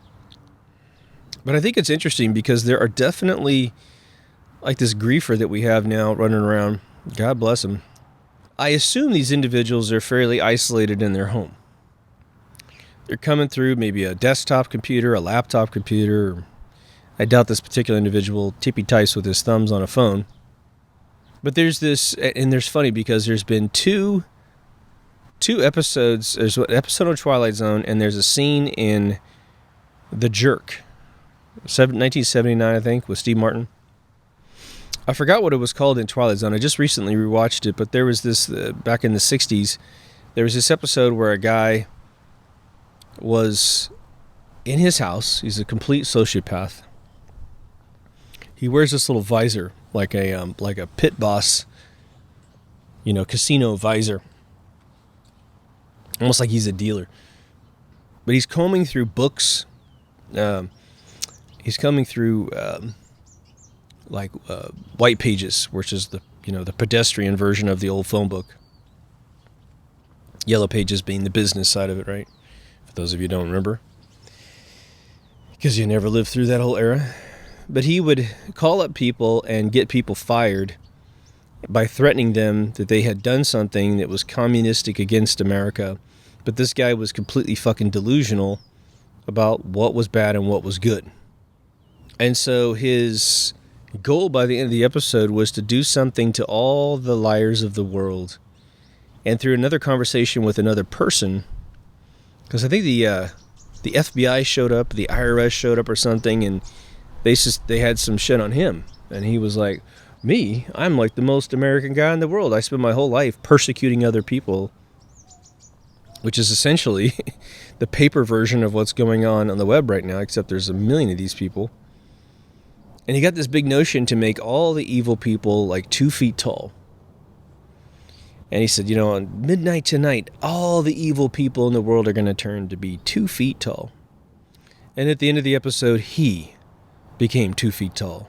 [SPEAKER 1] But I think it's interesting because there are definitely, like this griefer that we have now running around, God bless him. I assume these individuals are fairly isolated in their home. They're coming through maybe a desktop computer, a laptop computer. I doubt this particular individual tippy-types with his thumbs on a phone. But there's this, and there's funny because there's been two episodes. There's an episode of Twilight Zone, and there's a scene in The Jerk, 1979, I think, with Steve Martin. I forgot what it was called in Twilight Zone. I just recently rewatched it, but there was this, back in the 60s, there was this episode where a guy was in his house. He's a complete sociopath. He wears this little visor, like a pit boss, casino visor. Almost like he's a dealer. But he's combing through books. He's coming through white pages, which is the pedestrian version of the old phone book. Yellow pages being the business side of it, right? For those of you who don't remember. Because you never lived through that whole era. But he would call up people and get people fired by threatening them that they had done something that was communistic against America. But this guy was completely fucking delusional about what was bad and what was good. And so his goal by the end of the episode was to do something to all the liars of the world. And through another conversation with another person, because I think the FBI showed up, the IRS showed up or something, and they had some shit on him. And he was like, me? I'm like the most American guy in the world. I spend my whole life persecuting other people, which is essentially the paper version of what's going on the web right now, except there's a million of these people. And he got this big notion to make all the evil people like 2 feet tall. And he said, on midnight tonight, all the evil people in the world are going to turn to be 2 feet tall. And at the end of the episode, he became 2 feet tall.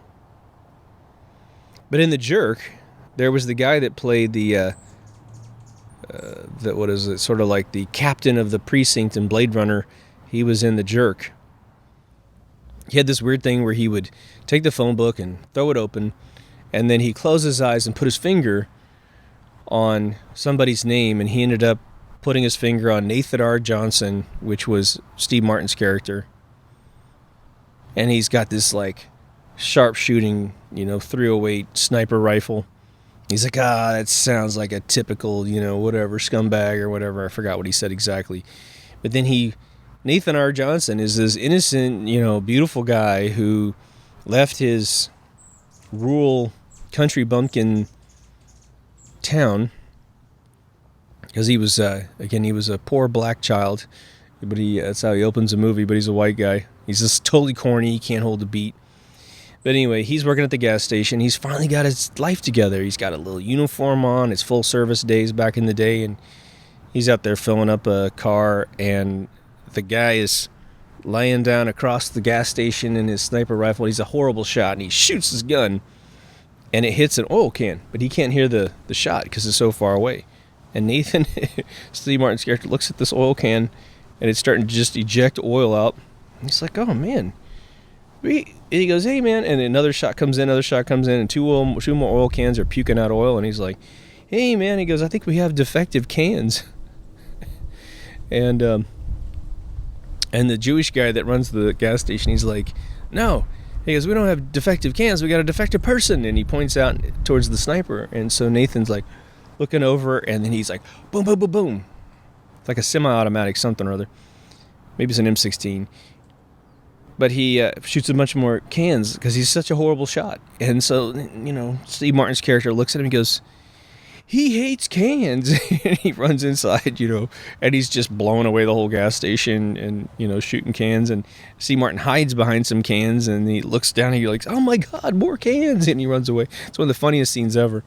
[SPEAKER 1] But in The Jerk, there was the guy that played sort of like the captain of the precinct in Blade Runner. He was in The Jerk. He had this weird thing where he would take the phone book and throw it open, and then he'd close his eyes and put his finger on somebody's name, and he ended up putting his finger on Nathan R. Johnson, which was Steve Martin's character. And he's got this like sharpshooting, 308 sniper rifle. He's like, that sounds like a typical, whatever, scumbag or whatever. I forgot what he said exactly. But then Nathan R. Johnson is this innocent, beautiful guy who left his rural country bumpkin town because he was a poor black child. But that's how he opens the movie, but he's a white guy. He's just totally corny. He can't hold a beat. But anyway, he's working at the gas station. He's finally got his life together. He's got a little uniform on. It's full service days back in the day. And he's out there filling up a car. And the guy is laying down across the gas station in his sniper rifle. He's a horrible shot. And he shoots his gun. And it hits an oil can. But he can't hear the shot because it's so far away. And Nathan, Steve Martin's character, looks at this oil can. And it's starting to just eject oil out. And he's like, oh, man. And he goes, hey, man. And another shot comes in, and two more oil cans are puking out oil. And he's like, hey, man. He goes, I think we have defective cans. And the Jewish guy that runs the gas station, he's like, no. He goes, we don't have defective cans. We got a defective person. And he points out towards the sniper. And so Nathan's like looking over, and then he's like, boom, boom, boom, boom. It's like a semi-automatic something or other. Maybe it's an M16. But he shoots a bunch more cans because he's such a horrible shot. And so, Steve Martin's character looks at him and goes, he hates cans. And he runs inside, and he's just blowing away the whole gas station and, shooting cans. And Steve Martin hides behind some cans, and he looks down and he's like, oh my God, more cans. And he runs away. It's one of the funniest scenes ever.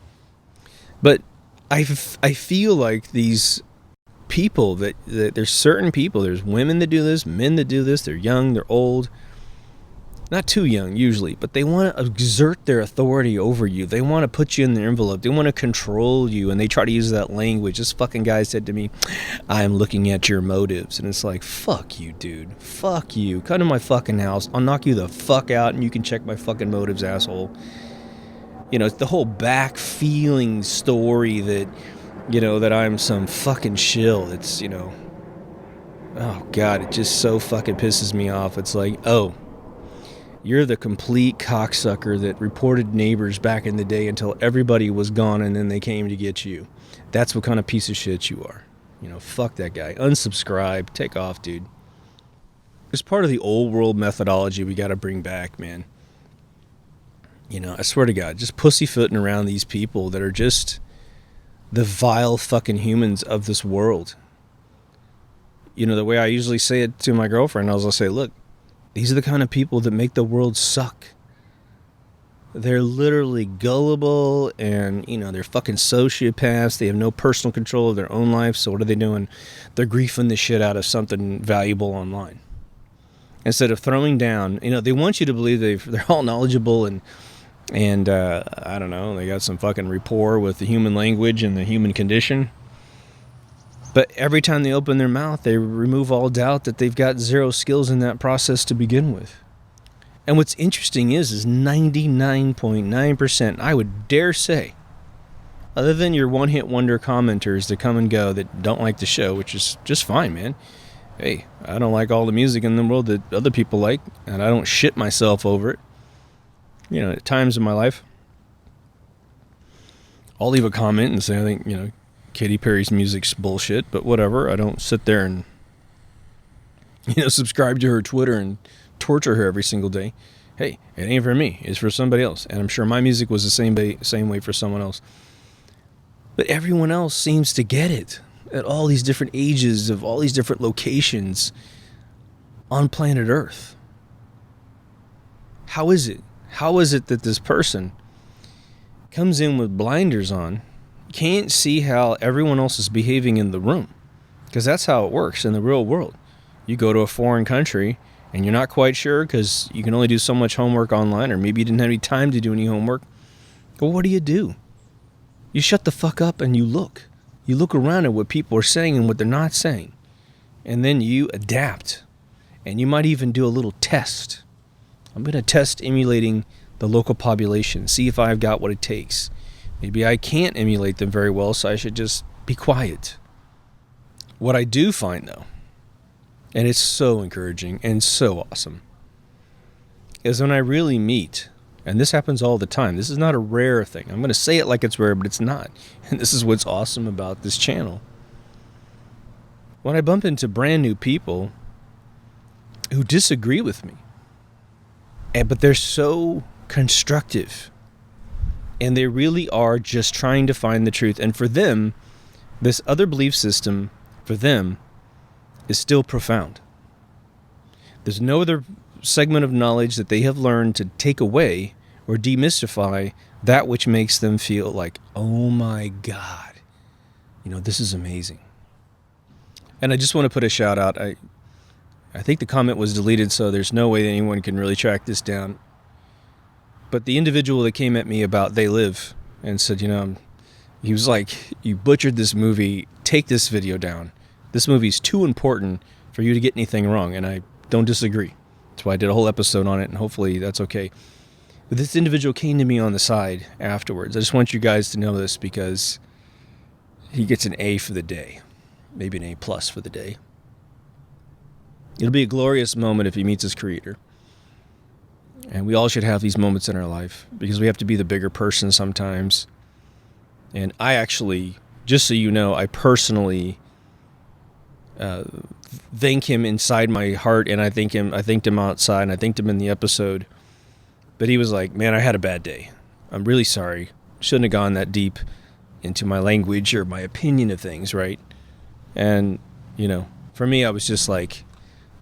[SPEAKER 1] But I feel like these people that there's certain people, there's women that do this, men that do this, they're young, they're old, not too young usually, but they want to exert their authority over you. They want to put you in their envelope. They want to control you, and they try to use that language. This fucking guy said to me, I'm looking at your motives. And it's like, fuck you, dude. Fuck you. Come to my fucking house. I'll knock you the fuck out, and you can check my fucking motives, asshole. It's the whole back feeling story that that I'm some fucking shill. It's, oh God, it just so fucking pisses me off. It's like, oh, you're the complete cocksucker that reported neighbors back in the day until everybody was gone and then they came to get you. That's what kind of piece of shit you are. Fuck that guy. Unsubscribe. Take off, dude. It's part of the old world methodology we got to bring back, man. I swear to God, just pussyfooting around these people that are just the vile fucking humans of this world. The way I usually say it to my girlfriend, I'll say, look, these are the kind of people that make the world suck. They're literally gullible and, they're fucking sociopaths. They have no personal control of their own life. So what are they doing? They're griefing the shit out of something valuable online. Instead of throwing down, they want you to believe they're all knowledgeable and I don't know, they got some fucking rapport with the human language and the human condition. But every time they open their mouth, they remove all doubt that they've got zero skills in that process to begin with. And what's interesting is 99.9%, I would dare say, other than your one-hit wonder commenters that come and go that don't like the show, which is just fine, man. hey, I don't like all the music in the world that other people like, and I don't shit myself over it. You know, at times in my life, I'll leave a comment and say, I think, Katy Perry's music's bullshit, but whatever. I don't sit there and, subscribe to her Twitter and torture her every single day. Hey, it ain't for me. It's for somebody else. And I'm sure my music was the same way for someone else. But everyone else seems to get it at all these different ages of all these different locations on planet Earth. How is it? How is it that this person comes in with blinders on, can't see how everyone else is behaving in the room? Because that's how it works in the real world. You go to a foreign country and you're not quite sure because you can only do so much homework online, or maybe you didn't have any time to do any homework. But what do? You shut the fuck up and you look. You look around at what people are saying and what they're not saying. And then you adapt. And you might even do a little test. I'm going to test emulating the local population, see if I've got what it takes. Maybe I can't emulate them very well, so I should just be quiet. What I do find, though, and it's so encouraging and so awesome, is when I really meet, and this happens all the time. This is not a rare thing. I'm going to say it like it's rare, but it's not. And this is what's awesome about this channel. When I bump into brand new people who disagree with me, but they're so constructive, and they really are just trying to find the truth. And for them, this other belief system, for them, is still profound. There's no other segment of knowledge that they have learned to take away or demystify that which makes them feel like, oh my God, this is amazing. And I just want to put a shout out. I think the comment was deleted, so there's no way that anyone can really track this down. But the individual that came at me about They Live and said, he was like, you butchered this movie, take this video down. This movie's too important for you to get anything wrong, and I don't disagree. That's why I did a whole episode on it, and hopefully that's okay. But this individual came to me on the side afterwards. I just want you guys to know this because he gets an A for the day, maybe an A+ for the day. It'll be a glorious moment if he meets his creator. And we all should have these moments in our life because we have to be the bigger person sometimes. And I actually, just so you know, I personally thank him inside my heart, and I thanked him outside, and I thanked him in the episode. But he was like, man, I had a bad day. I'm really sorry. Shouldn't have gone that deep into my language or my opinion of things, right? And, for me, I was just like,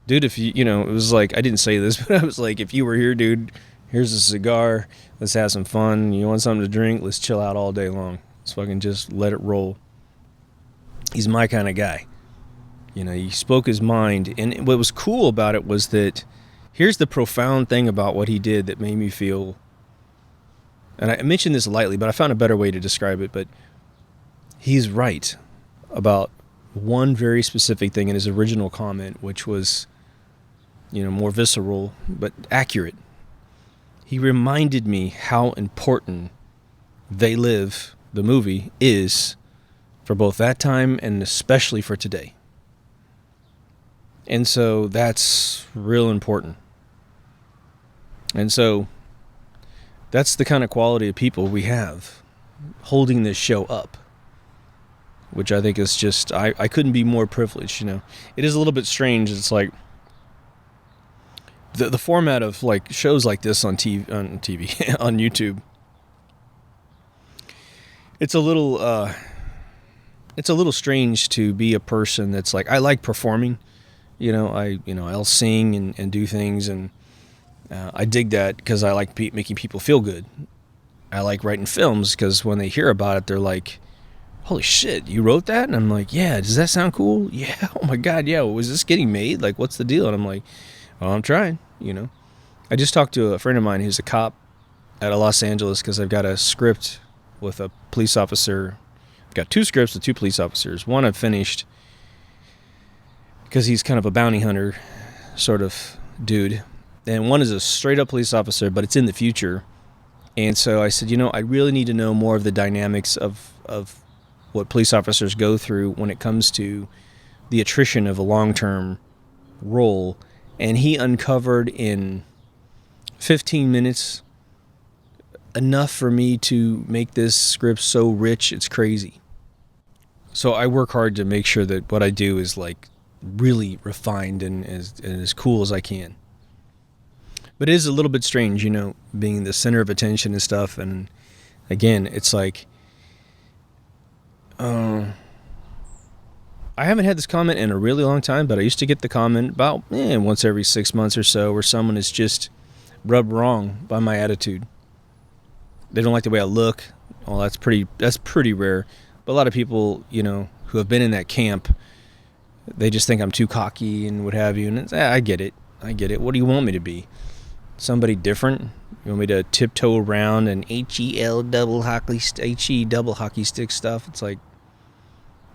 [SPEAKER 1] dude, if you, it was like, I didn't say this, but I was like, if you were here, dude, here's a cigar. Let's have some fun. You want something to drink? Let's chill out all day long. Let's fucking just let it roll. He's my kind of guy. He spoke his mind. And what was cool about it was that here's the profound thing about what he did that made me feel, and I mentioned this lightly, but I found a better way to describe it, but he's right about one very specific thing in his original comment, which was, more visceral, but accurate. He reminded me how important They Live, the movie, is for both that time and especially for today. And so that's real important. And so that's the kind of quality of people we have holding this show up, which I think is just, I couldn't be more privileged, It is a little bit strange. It's like the format of like shows like this on TV on YouTube. It's a little strange to be a person that's like, I like performing. I'll sing and do things, and I dig that because I like making people feel good. I like writing films because when they hear about it, they're like, holy shit, you wrote that? And I'm like, yeah, does that sound cool? Yeah, oh my God, yeah, was this getting made? Like, what's the deal? And I'm like, well, I'm trying, I just talked to a friend of mine who's a cop out of Los Angeles because I've got a script with a police officer. I've got 2 scripts with 2 police officers. One I've finished because he's kind of a bounty hunter sort of dude. And one is a straight up police officer, but it's in the future. And so I said, I really need to know more of the dynamics of what police officers go through when it comes to the attrition of a long-term role, and he uncovered in 15 minutes enough for me to make this script so rich it's crazy. So I work hard to make sure that what I do is like really refined and as cool as I can. But it is a little bit strange, you know, being the center of attention and stuff. And again, it's like, I haven't had this comment in a really long time, but I used to get the comment about once every 6 months or so, where someone is just rubbed wrong by my attitude. They don't like the way I look. Well, that's pretty rare. But a lot of people, you know, who have been in that camp, they just think I'm too cocky and what have you. And it's, I get it. What do you want me to be? Somebody different? You want me to tiptoe around and HE double hockey stick stuff? It's like,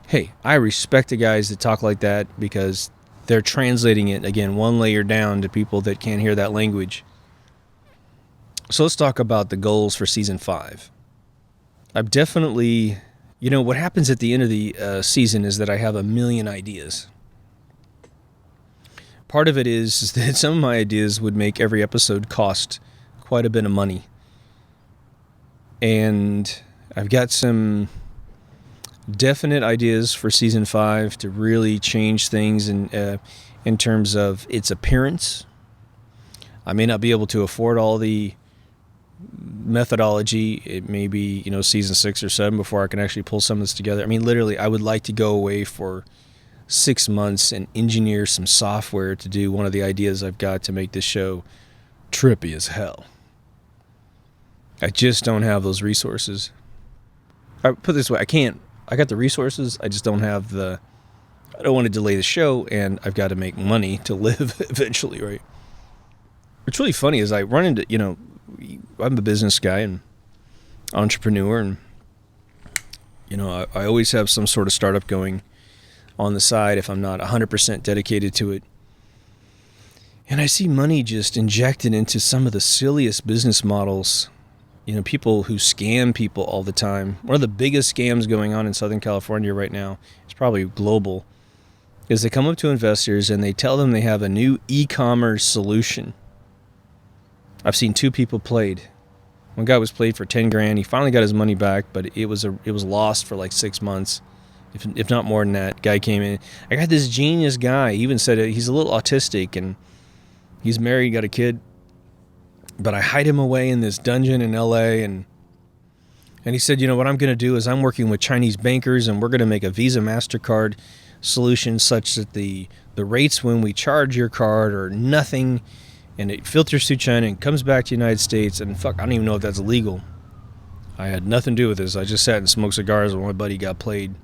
[SPEAKER 1] hey, I respect the guys that talk like that because they're translating it, again, one layer down to people that can't hear that language. So let's talk about the goals for season 5. I've definitely, you know, what happens at the end of the season is that I have a million ideas. Part of it is that some of my ideas would make every episode cost quite a bit of money. And I've got some definite ideas for season 5 to really change things in terms of its appearance. I may not be able to afford all the methodology. It may be, you know, season 6 or 7 before I can actually pull some of this together. I mean, literally, I would like to go away for 6 months and engineer some software to do one of the ideas I've got to make this show trippy as hell. I just don't have those resources. I put it this way, I got the resources, I just don't have I don't want to delay the show, and I've got to make money to live eventually, right? What's really funny is I run into, you know, I'm a business guy and entrepreneur, and, you know, I always have some sort of startup going on the side if I'm not 100% dedicated to it. And I see money just injected into some of the silliest business models. You know, people who scam people all the time. One of the biggest scams going on in Southern California right now, it's probably global, is they come up to investors and they tell them they have a new e-commerce solution. I've seen 2 people played. One guy was played for 10 grand. He finally got his money back, but it was lost for like 6 months. If not more than that. Guy came in. I got this genius guy. He even said he's a little autistic and he's married, got a kid. But I hide him away in this dungeon in LA, and he said, you know, what I'm going to do is I'm working with Chinese bankers, and we're going to make a Visa MasterCard solution such that the rates when we charge your card are nothing, and it filters through China and comes back to the United States. And fuck, I don't even know if that's illegal. I had nothing to do with this. I just sat and smoked cigars when my buddy got played.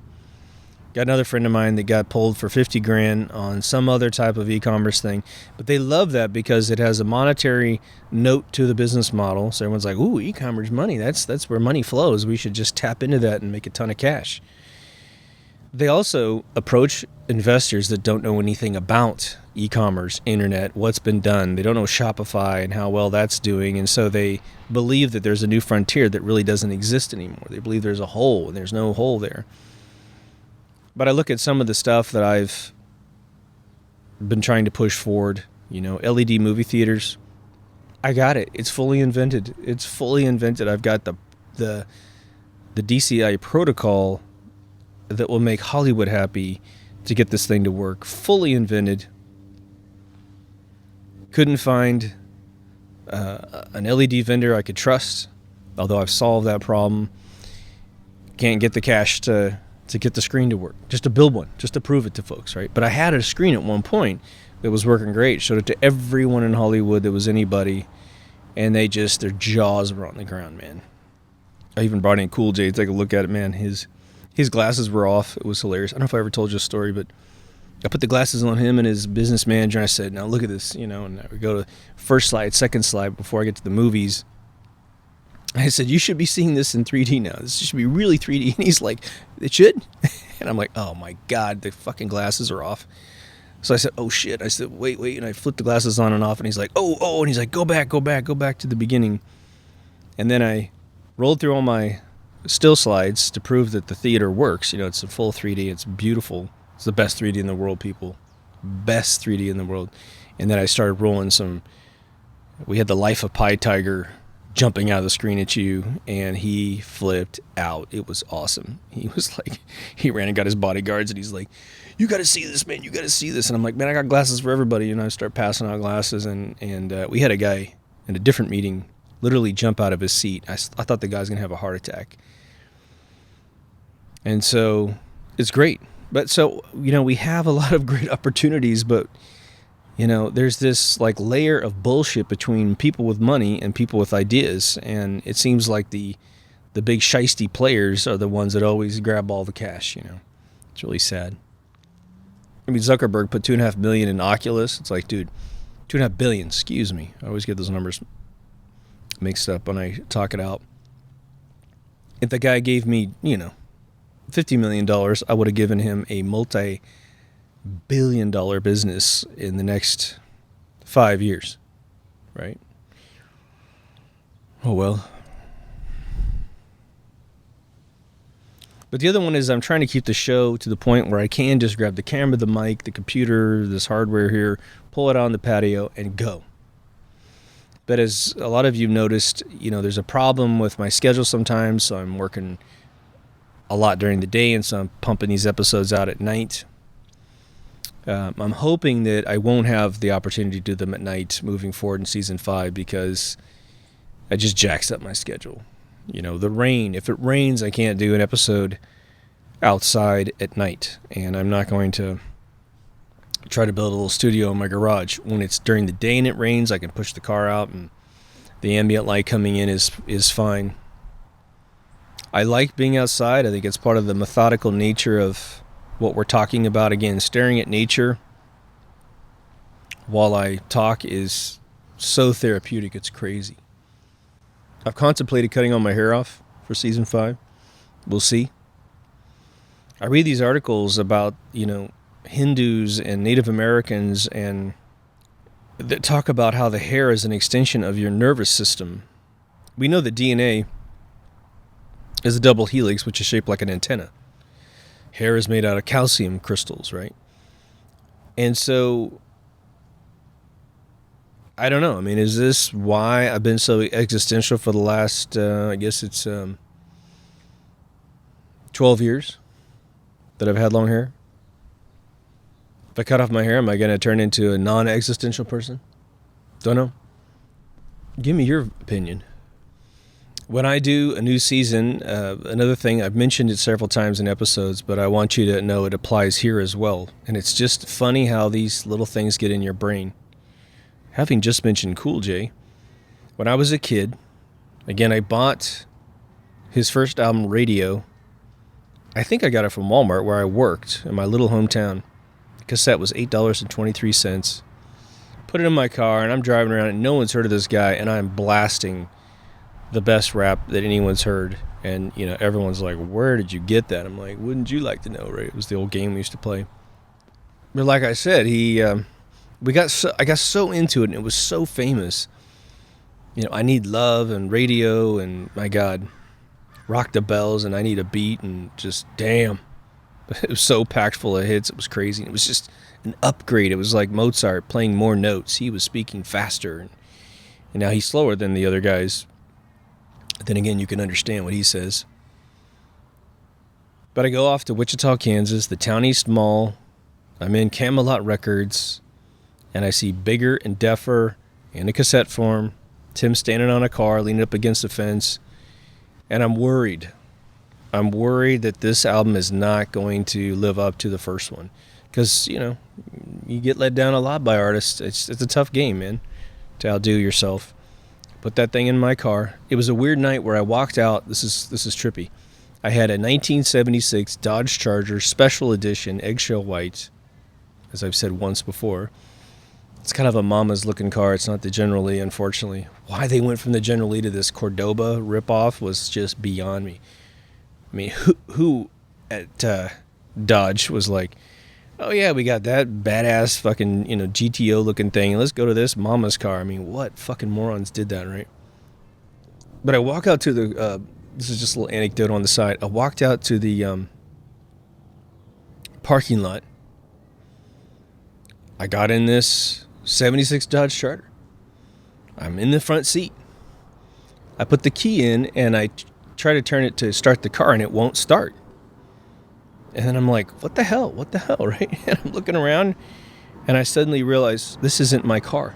[SPEAKER 1] Got another friend of mine that got pulled for 50 grand on some other type of e-commerce thing. But they love that because it has a monetary note to the business model. So everyone's like, ooh, e-commerce money, that's where money flows. We should just tap into that and make a ton of cash. They also approach investors that don't know anything about e-commerce, internet, what's been done. They don't know Shopify and how well that's doing. And so they believe that there's a new frontier that really doesn't exist anymore. They believe there's a hole, and there's no hole there. But I look at some of the stuff that I've been trying to push forward, you know, LED movie theaters. I got it. It's fully invented. I've got the DCI protocol that will make Hollywood happy to get this thing to work. Fully invented. Couldn't find an LED vendor I could trust, although I've solved that problem. Can't get the cash to get the screen to work, just to build one, just to prove it to folks, right? But I had a screen at one point that was working great, showed it to everyone in Hollywood that was anybody, and their jaws were on the ground, man. I even brought in Cool J to take a look at it, man. His glasses were off. It was hilarious. I don't know if I ever told you a story, but I put the glasses on him and his business manager, and I said, now look at this, you know, and we go to first slide, second slide before I get to the movies. I said, you should be seeing this in 3D now. This should be really 3D. And he's like, it should? And I'm like, oh my God, the fucking glasses are off. So I said, oh shit. I said, wait. And I flipped the glasses on and off. And he's like, oh. And he's like, go back to the beginning. And then I rolled through all my still slides to prove that the theater works. You know, it's a full 3D. It's beautiful. It's the best 3D in the world, people. best 3D in the world. And then I started rolling we had the Life of Pi Tiger jumping out of the screen at you, and he flipped out. It was awesome. He was like, he ran and got his bodyguards, and he's like, you got to see this, man. You got to see this. And I'm like, man, I got glasses for everybody. And I start passing out glasses, and we had a guy in a different meeting literally jump out of his seat. I thought the guy was going to have a heart attack. And so it's great. But so, we have a lot of great opportunities, but, there's this like layer of bullshit between people with money and people with ideas. And it seems like the big shiesty players are the ones that always grab all the cash, It's really sad. I mean, Zuckerberg put $2.5 million in Oculus. It's like, dude, $2.5 billion, excuse me. I always get those numbers mixed up when I talk it out. If the guy gave me, $50 million, I would have given him a multi-billion-dollar business in the next 5 years, right? Oh, well. But the other one is I'm trying to keep the show to the point where I can just grab the camera, the mic, the computer, this hardware here, pull it on the patio, and go. But as a lot of you noticed, there's a problem with my schedule sometimes, so I'm working a lot during the day, and so I'm pumping these episodes out at night. I'm hoping that I won't have the opportunity to do them at night moving forward in Season 5 because I just jacks up my schedule. The rain. If it rains, I can't do an episode outside at night, and I'm not going to try to build a little studio in my garage. When it's during the day and it rains, I can push the car out, and the ambient light coming in is fine. I like being outside. I think it's part of the methodical nature of what we're talking about. Again, staring at nature while I talk is so therapeutic, it's crazy. I've contemplated cutting all my hair off for Season 5. We'll see. I read these articles about, Hindus and Native Americans and that talk about how the hair is an extension of your nervous system. We know that DNA is a double helix, which is shaped like an antenna. Hair is made out of calcium crystals, right? And so, I don't know. I mean, is this why I've been so existential for the last, I guess it's 12 years that I've had long hair? If I cut off my hair, am I going to turn into a non-existential person? Don't know. Give me your opinion. When I do a new season, another thing, I've mentioned it several times in episodes, but I want you to know it applies here as well. And it's just funny how these little things get in your brain. Having just mentioned Cool J, when I was a kid, again, I bought his first album, Radio. I think I got it from Walmart where I worked in my little hometown. The cassette was $8.23. Put it in my car, and I'm driving around, and no one's heard of this guy, and I'm blasting the best rap that anyone's heard. And, everyone's like, where did you get that? I'm like, wouldn't you like to know, right? It was the old game we used to play. But like I said, I got so into it, and it was so famous. I Need Love and Radio, and my God, Rock the Bells, and I Need a Beat, and just damn. It was so packed full of hits. It was crazy. It was just an upgrade. It was like Mozart playing more notes. He was speaking faster, and now he's slower than the other guys. Then again, you can understand what he says. But I go off to Wichita, Kansas, the Town East Mall. I'm in Camelot Records, and I see Bigger and Deffer in a cassette form. Tim standing on a car, leaning up against the fence, and I'm worried. I'm worried that this album is not going to live up to the first one. Because, you get let down a lot by artists. It's a tough game, man, to outdo yourself. Put that thing in my car. It was a weird night where I walked out. This is trippy. I had a 1976 Dodge Charger Special Edition Eggshell White, as I've said once before. It's kind of a mama's looking car. It's not the General Lee, unfortunately. Why they went from the General Lee to this Cordoba ripoff was just beyond me. I mean, who at Dodge was like, oh yeah, we got that badass fucking, GTO looking thing, and let's go to this mama's car. I mean, what fucking morons did that, right? But I walk out to the, this is just a little anecdote on the side. I walked out to the parking lot I got in this 76 Dodge Charger. I'm in the front seat. I put the key in and I try to turn it to start the car and it won't start. And then I'm like, what the hell, right? And I'm looking around and I suddenly realize this isn't my car.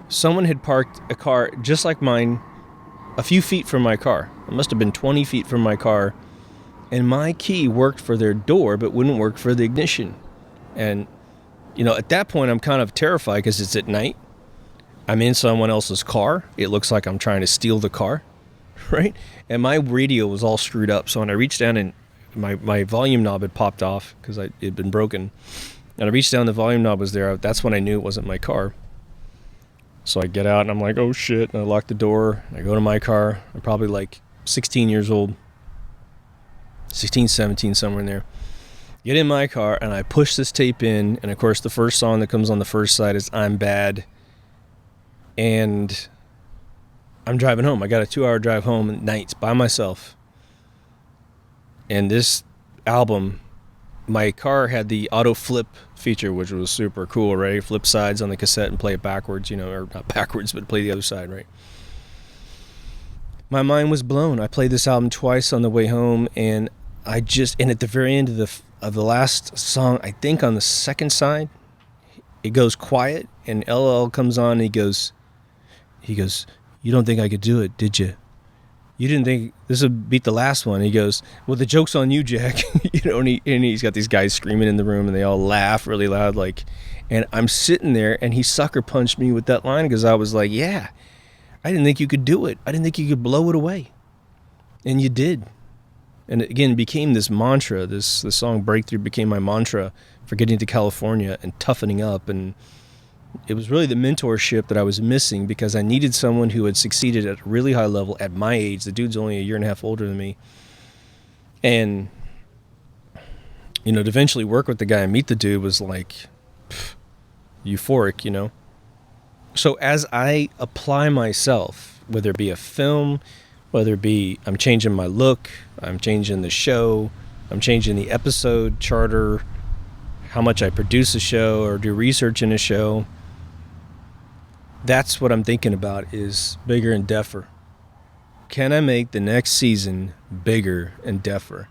[SPEAKER 1] Someone had parked a car just like mine a few feet from my car. It must have been 20 feet from my car. And my key worked for their door but wouldn't work for the ignition. And, at that point I'm kind of terrified because it's at night. I'm in someone else's car. It looks like I'm trying to steal the car, right? And my radio was all screwed up. So when I reached down and my volume knob had popped off because it had been broken. And I reached down, the volume knob was there. That's when I knew it wasn't my car. So I get out and I'm like, oh shit. And I lock the door. And I go to my car. I'm probably like 16 years old. 16, 17, somewhere in there. Get in my car and I push this tape in. And of course, the first song that comes on the first side is I'm Bad. And I'm driving home. I got a 2-hour drive home at nights by myself. And this album, my car had the auto flip feature, which was super cool, right? Flip sides on the cassette and play it backwards, or not backwards, but play the other side, right? My mind was blown. I played this album twice on the way home, and and at the very end of the last song, I think on the second side, it goes quiet, and LL comes on, and he goes, you don't think I could do it, did you? You didn't think this would beat the last one. He goes, well, the joke's on you, Jack. And he's got these guys screaming in the room, and they all laugh really loud, and I'm sitting there, and he sucker punched me with that line because I was like, yeah, I didn't think you could do it. I didn't think you could blow it away. And you did. And again, it became this mantra. The song Breakthrough became my mantra for getting to California and toughening up. And it was really the mentorship that I was missing because I needed someone who had succeeded at a really high level at my age. The dude's only a year and a half older than me. And, to eventually work with the guy and meet the dude was like euphoric, So as I apply myself, whether it be a film, whether it be I'm changing my look, I'm changing the show, I'm changing the episode charter, how much I produce a show or do research in a show, that's what I'm thinking about is bigger and deafer. Can I make the next season bigger and deafer?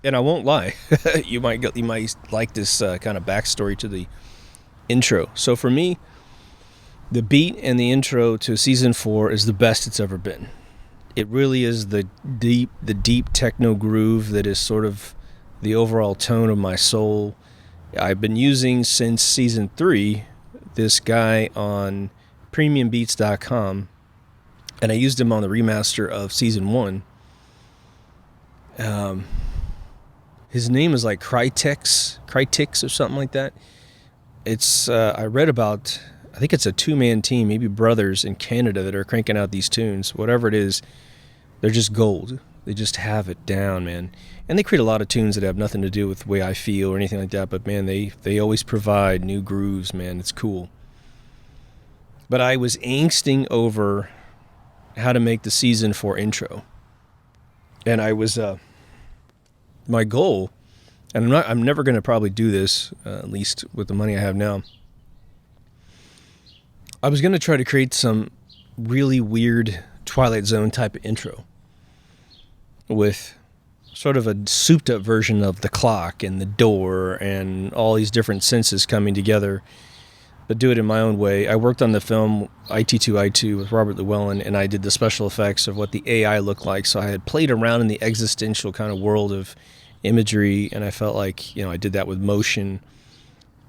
[SPEAKER 1] And I won't lie, you might like this kind of backstory to the intro. So for me, the beat and the intro to season 4 is the best it's ever been. It really is the deep techno groove that is sort of the overall tone of my soul. I've been using since season 3 this guy on premiumbeats.com, and I used him on the remaster of season 1. His name is like Crytix or something like that. It's I read about, I think it's a 2-man team, maybe brothers in Canada that are cranking out these tunes. Whatever it is, they're just gold. They just have it down, man. And they create a lot of tunes that have nothing to do with the way I feel or anything like that. But, man, they always provide new grooves, man. It's cool. But I was angsting over how to make the season 4 intro. And I was, my goal, and I'm never going to probably do this, at least with the money I have now. I was going to try to create some really weird Twilight Zone type of intro with sort of a souped up version of the clock and the door and all these different senses coming together, but do it in my own way. I worked on the film IT2I2 with Robert Llewellyn, and I did the special effects of what the AI looked like. So I had played around in the existential kind of world of imagery, and I felt like, I did that with motion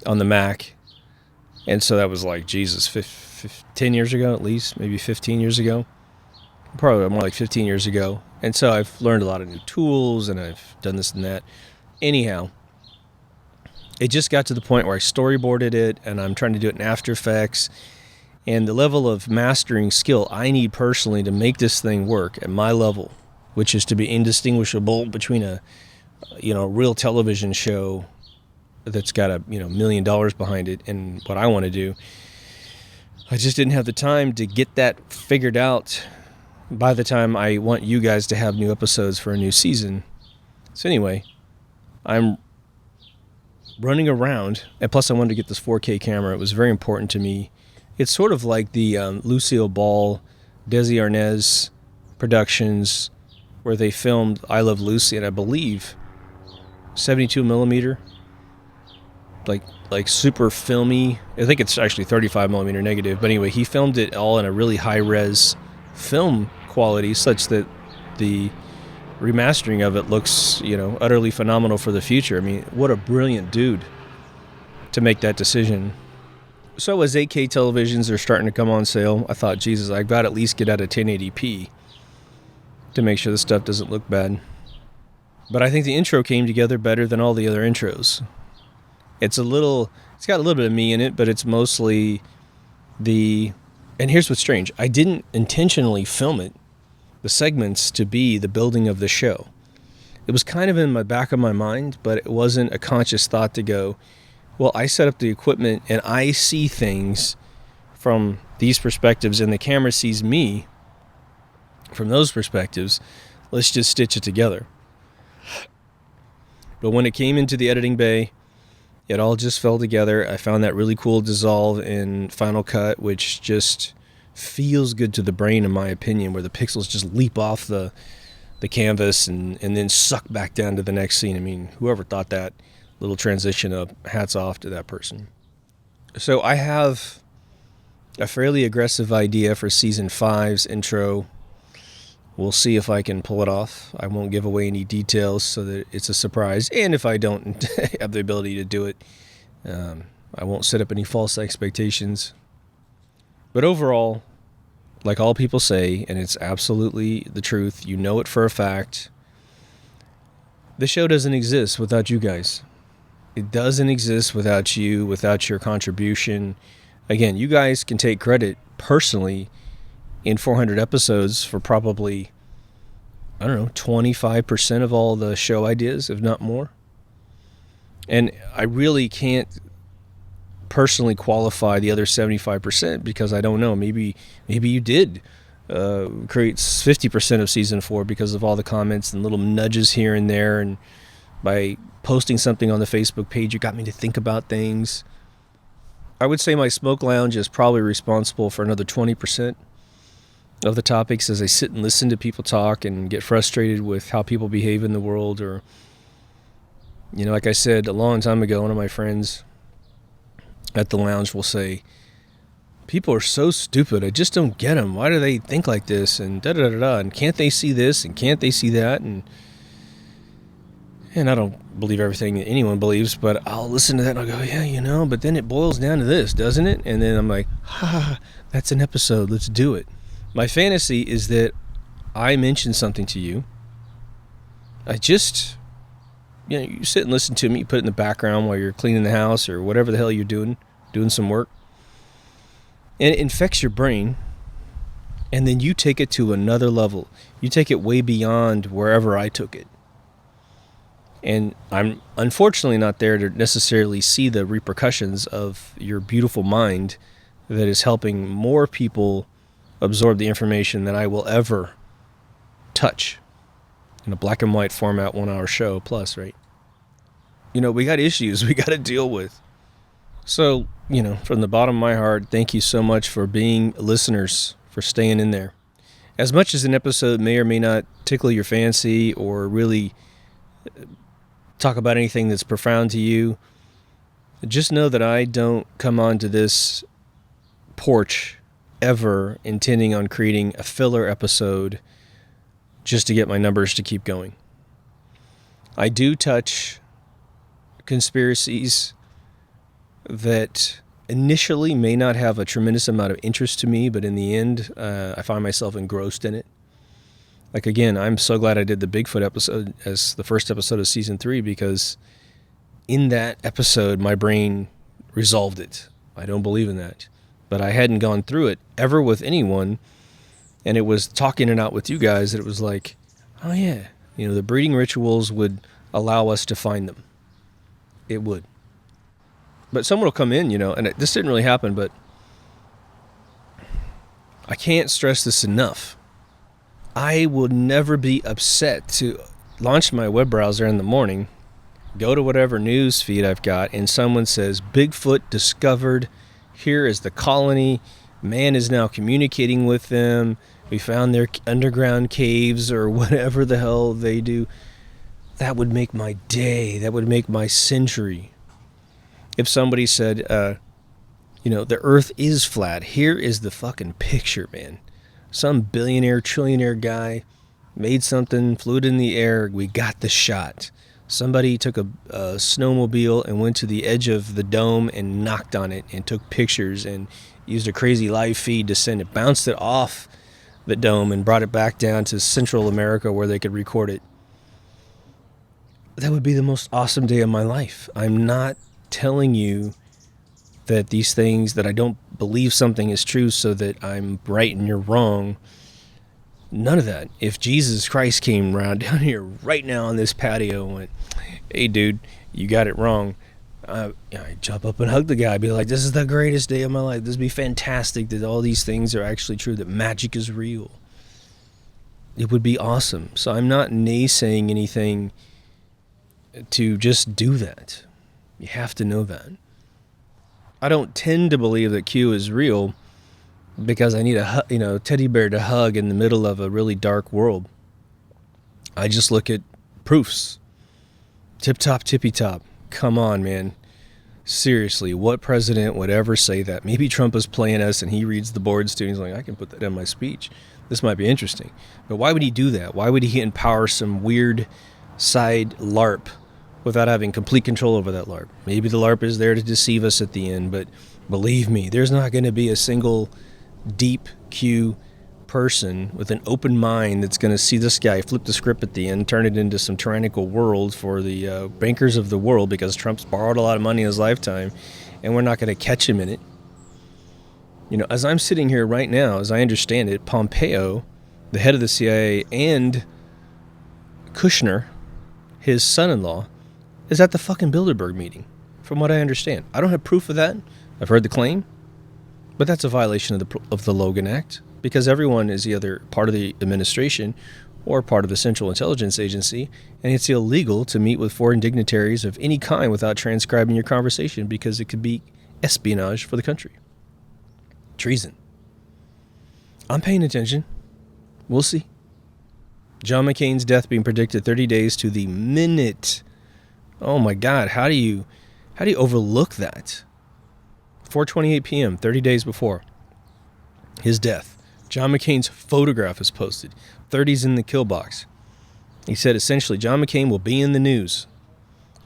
[SPEAKER 1] on the Mac. And so that was like, Jesus, 10 years ago at least, maybe 15 years ago. Probably more like 15 years ago. And so I've learned a lot of new tools, and I've done this and that. Anyhow, it just got to the point where I storyboarded it, and I'm trying to do it in After Effects. And the level of mastering skill I need personally to make this thing work at my level, which is to be indistinguishable between a real television show that's got a $1 million behind it and what I want to do. I just didn't have the time to get that figured out by the time I want you guys to have new episodes for a new season. So anyway, I'm running around, and plus I wanted to get this 4K camera. It was very important to me. It's sort of like the Lucille Ball, Desi Arnaz productions where they filmed I Love Lucy, and I believe 72 millimeter, like super filmy. I think it's actually 35 millimeter negative, but anyway, he filmed it all in a really high res film quality such that the remastering of it looks, utterly phenomenal for the future. I mean, what a brilliant dude to make that decision. So as 8K televisions are starting to come on sale, I thought, Jesus, I've got to at least get out of 1080p to make sure the stuff doesn't look bad. But I think the intro came together better than all the other intros. It's got a little bit of me in it, but it's mostly and here's what's strange. I didn't intentionally film it, the segments, to be the building of the show. It was kind of in the back of my mind, but it wasn't a conscious thought to go, well, I set up the equipment and I see things from these perspectives and the camera sees me from those perspectives. Let's just stitch it together. But when it came into the editing bay, it all just fell together. I found that really cool dissolve in Final Cut, which just feels good to the brain, in my opinion, where the pixels just leap off the canvas and then suck back down to the next scene. I mean, whoever thought that little transition up, hats off to that person. So I have a fairly aggressive idea for Season 5's intro. We'll see if I can pull it off. I won't give away any details so that it's a surprise. And if I don't have the ability to do it, I won't set up any false expectations. But overall, like all people say, and it's absolutely the truth, you know it for a fact, the show doesn't exist without you guys. It doesn't exist without you, without your contribution. Again, you guys can take credit personally in 400 episodes for probably, 25% of all the show ideas, if not more. And I really can't personally qualify the other 75% because I don't know. Maybe you did create 50% of season 4 because of all the comments and little nudges here and there, and by posting something on the Facebook page, you got me to think about things. I would say my smoke lounge is probably responsible for another 20% of the topics as I sit and listen to people talk and get frustrated with how people behave in the world. Or, like I said a long time ago, one of my friends at the lounge will say, people are so stupid, I just don't get them. Why do they think like this? And da-da-da-da, and can't they see this? And can't they see that? And I don't believe everything that anyone believes, but I'll listen to that and I'll go, yeah, but then it boils down to this, doesn't it? And then I'm like, that's an episode, let's do it. My fantasy is that I mention something to you. I just, you sit and listen to me, you put it in the background while you're cleaning the house or whatever the hell you're doing some work. And it infects your brain, and then you take it to another level. You take it way beyond wherever I took it. And I'm unfortunately not there to necessarily see the repercussions of your beautiful mind that is helping more people absorb the information than I will ever touch in a black and white format 1 hour show plus, right? We got issues we got to deal with. So, from the bottom of my heart, thank you so much for being listeners, for staying in there. As much as an episode may or may not tickle your fancy or really talk about anything that's profound to you, just know that I don't come onto this porch ever intending on creating a filler episode just to get my numbers to keep going. I do touch conspiracies that initially may not have a tremendous amount of interest to me, but in the end, I find myself engrossed in it. Like, again, I'm so glad I did the Bigfoot episode as the first episode of season 3, because in that episode, my brain resolved it. I don't believe in that. But I hadn't gone through it ever with anyone, and it was talking it out with you guys that it was like, oh yeah, the breeding rituals would allow us to find them. It would. But someone will come in, and this didn't really happen, but I can't stress this enough. I will never be upset to launch my web browser in the morning, go to whatever news feed I've got, and someone says, Bigfoot discovered, here is the colony, man is now communicating with them, we found their underground caves or whatever the hell they do. That would make my day. That would make my century. If somebody said, the earth is flat. Here is the fucking picture, man. Some billionaire, trillionaire guy made something, flew it in the air. We got the shot. Somebody took a snowmobile and went to the edge of the dome and knocked on it and took pictures and used a crazy live feed to send it, bounced it off the dome and brought it back down to Central America where they could record it. That would be the most awesome day of my life. I'm not telling you that these things, that I don't believe something is true so that I'm right and you're wrong. None of that. If Jesus Christ came around down here right now on this patio and went, hey dude, you got it wrong, I jump up and hug the guy. I'd be like, this is the greatest day of my life. This would be fantastic that all these things are actually true, that magic is real. It would be awesome. So I'm not naysaying anything to just do that. You have to know that. I don't tend to believe that Q is real because I need a teddy bear to hug in the middle of a really dark world. I just look at proofs. Tip top, tippy top. Come on, man. Seriously, what president would ever say that? Maybe Trump is playing us and he reads the boards too. And he's like, I can put that in my speech. This might be interesting. But why would he do that? Why would he empower some weird side LARP without having complete control over that LARP? Maybe the LARP is there to deceive us at the end, but believe me, there's not going to be a single deep Q person with an open mind that's going to see this guy flip the script at the end, turn it into some tyrannical world for the bankers of the world, because Trump's borrowed a lot of money in his lifetime, and we're not going to catch him in it. As I'm sitting here right now, as I understand it, Pompeo, the head of the CIA, and Kushner, his son-in-law, is at the fucking Bilderberg meeting, from what I understand. I don't have proof of that. I've heard the claim, but that's a violation of the Logan Act, because everyone is either part of the administration or part of the Central Intelligence Agency, and it's illegal to meet with foreign dignitaries of any kind without transcribing your conversation, because it could be espionage for the country. Treason. I'm paying attention. We'll see. John McCain's death being predicted 30 days to the minute. Oh my God, how do you overlook that? 4:28 p.m., 30 days before his death. John McCain's photograph is posted. 30's in the kill box. He said essentially, John McCain will be in the news.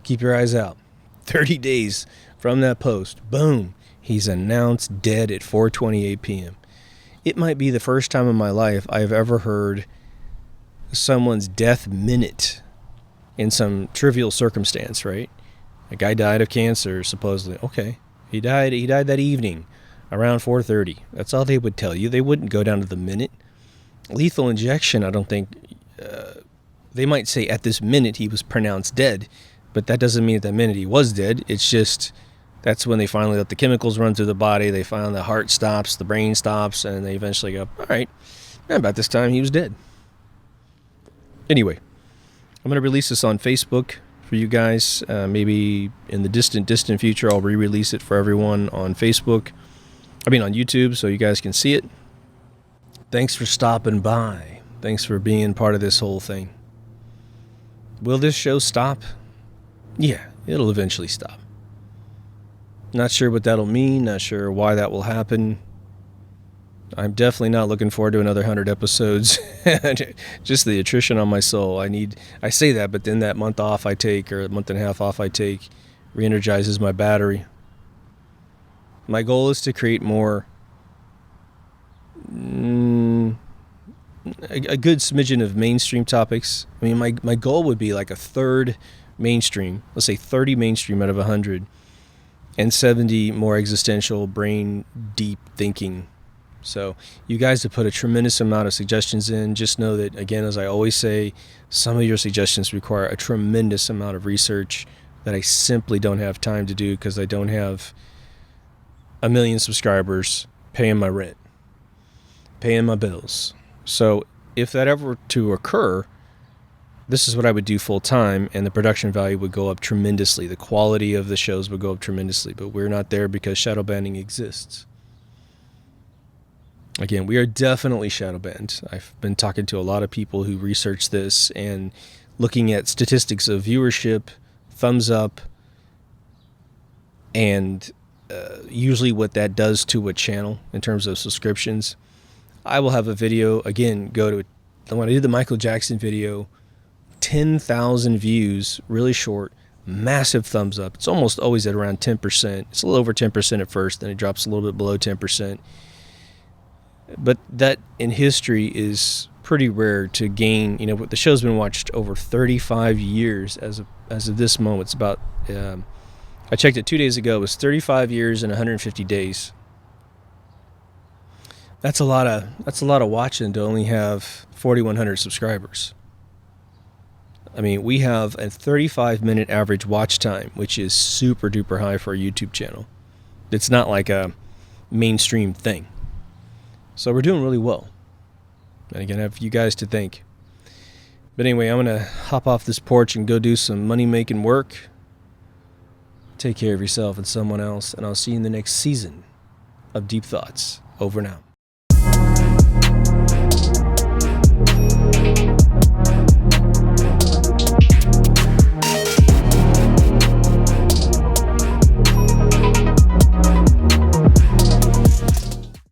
[SPEAKER 1] Keep your eyes out. 30 days from that post, boom, he's announced dead at 4:28 p.m. It might be the first time in my life I've ever heard someone's death minute in some trivial circumstance, right? A guy died of cancer, supposedly. Okay, he died that evening around 4:30. That's all they would tell you. They wouldn't go down to the minute. Lethal injection, I don't think, they might say at this minute he was pronounced dead, but that doesn't mean at that minute he was dead. It's just, that's when they finally let the chemicals run through the body. They find the heart stops, the brain stops, and they eventually go, all right, about this time he was dead. Anyway, I'm going to release this on Facebook for you guys. Maybe in the distant future, I'll re-release it for everyone on Facebook. On YouTube, so you guys can see it. Thanks for stopping by. Thanks for being part of this whole thing. Will this show stop? Yeah, it'll eventually stop. Not sure what that'll mean. Not sure why that will happen. I'm definitely not looking forward to another 100 episodes. Just the attrition on my soul. I say that, but then that month off I take, or a month and a half off I take, re-energizes my battery. My goal is to create more, a good smidgen of mainstream topics. My goal would be like a third mainstream, let's say 30 mainstream out of 100, and 70 more existential, brain deep thinking. So you guys have put a tremendous amount of suggestions in. Just know that, again, as I always say, some of your suggestions require a tremendous amount of research that I simply don't have time to do, because I don't have 1 million subscribers paying my rent, paying my bills. So if that ever to occur, this is what I would do full time, and the production value would go up tremendously. The quality of the shows would go up tremendously, but we're not there because shadow banning exists. Again, we are definitely shadow banned. I've been talking to a lot of people who research this and looking at statistics of viewership, thumbs up, and usually what that does to a channel in terms of subscriptions. I will have a video, again, when I did the Michael Jackson video, 10,000 views, really short, massive thumbs up. It's almost always at around 10%. It's a little over 10% at first, then it drops a little bit below 10%. But that in history is pretty rare to gain. You know, the show's been watched over 35 years as of this moment. It's about, I checked it 2 days ago, it was 35 years and 150 days. That's a lot of watching to only have 4,100 subscribers. I mean, we have a 35-minute average watch time, which is super duper high for a YouTube channel. It's not like a mainstream thing. So we're doing really well. And again, I have you guys to thank. But anyway, I'm going to hop off this porch and go do some money-making work. Take care of yourself and someone else, and I'll see you in the next season of Deep Thoughts. Over now.